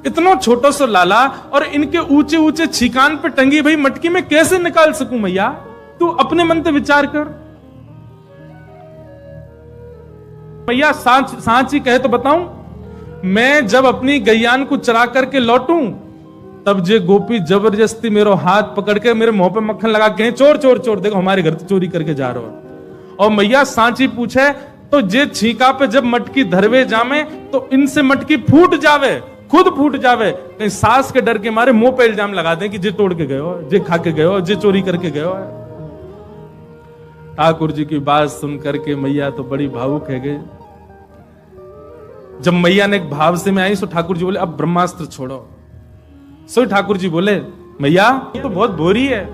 इतना छोटो सा लाला, और इनके ऊंचे ऊंचे छिकान पे टंगी भाई मटकी में कैसे निकाल सकूं मैया, तू अपने मन से विचार कर। मैया सांच ही कहे तो बताऊं, मैं जब अपनी गैयान को चरा करके लौटूं, तब जे गोपी जबरदस्ती मेरो हाथ पकड़ के मेरे मुंह पे मक्खन लगा के चोर चोर चोर, देखो हमारे घर तो चोरी करके जा रहा हो, और मैया सांची पूछे तो जे छीका पे जब मटकी धरवे जामे तो इनसे मटकी फूट जावे, खुद फूट जावे, कहीं सास के डर के मारे मुंह पे इल्जाम लगा दें कि जे तोड़ के गए हो, जे खा के गए हो, जे चोरी करके गए हो। ठाकुर जी की बात सुन करके मैया तो बड़ी भावुक है गए। जब मैया ने एक भाव से में आई सो ठाकुर जी बोले अब ब्रह्मास्त्र छोड़ो। सो ठाकुर जी बोले मैया ये तो बहुत बोरी है,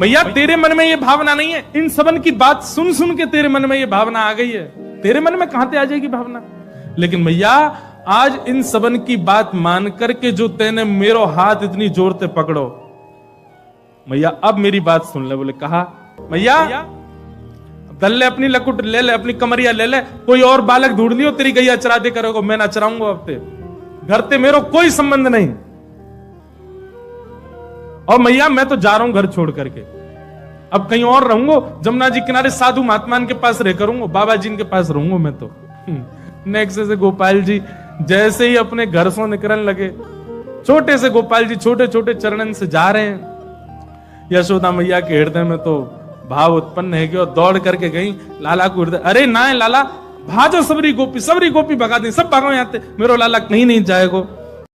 मैया तेरे मन में ये भावना नहीं है, इन सबन की बात सुन सुन के तेरे मन में ये भावना आ गई है, तेरे मन में कहां से आ जाएगी भावना। लेकिन मैया आज इन सबन की बात मान करके जो तेने मेरो हाथ इतनी जोर से पकड़ो, मैया अब मेरी बात सुन ले। बोले कहा मैया दल ले अपनी लकुट ले ले, अपनी कमरिया ले ले, कोई और बालक ढूंढ लियो, तेरी गैया चरा दे करोगे, मैं ना चराऊंगा अब ते घर ते मेरो कोई संबंध नहीं। और मैया मैं तो जा रहा हूं घर छोड़ करके, अब कहीं और रहूंगा, जमुना जी किनारे साधु महात्मान के पास रह करूंगा, बाबा जी के पास रहूंगा मैं तो। नेक्स्ट से गोपाल जी जैसे ही अपने घर से निकलने लगे, छोटे से गोपाल जी छोटे छोटे चरणन से जा रहे हैं। यशोदा मैया के हृदय में तो भाव उत्पन्न है कि और दौड़ करके गई लाला को हृदय, अरे ना लाला भाजो सबरी गोपी भगा दी, सब भागो यहाँ मेरे लाला कहीं नहीं जाएगो।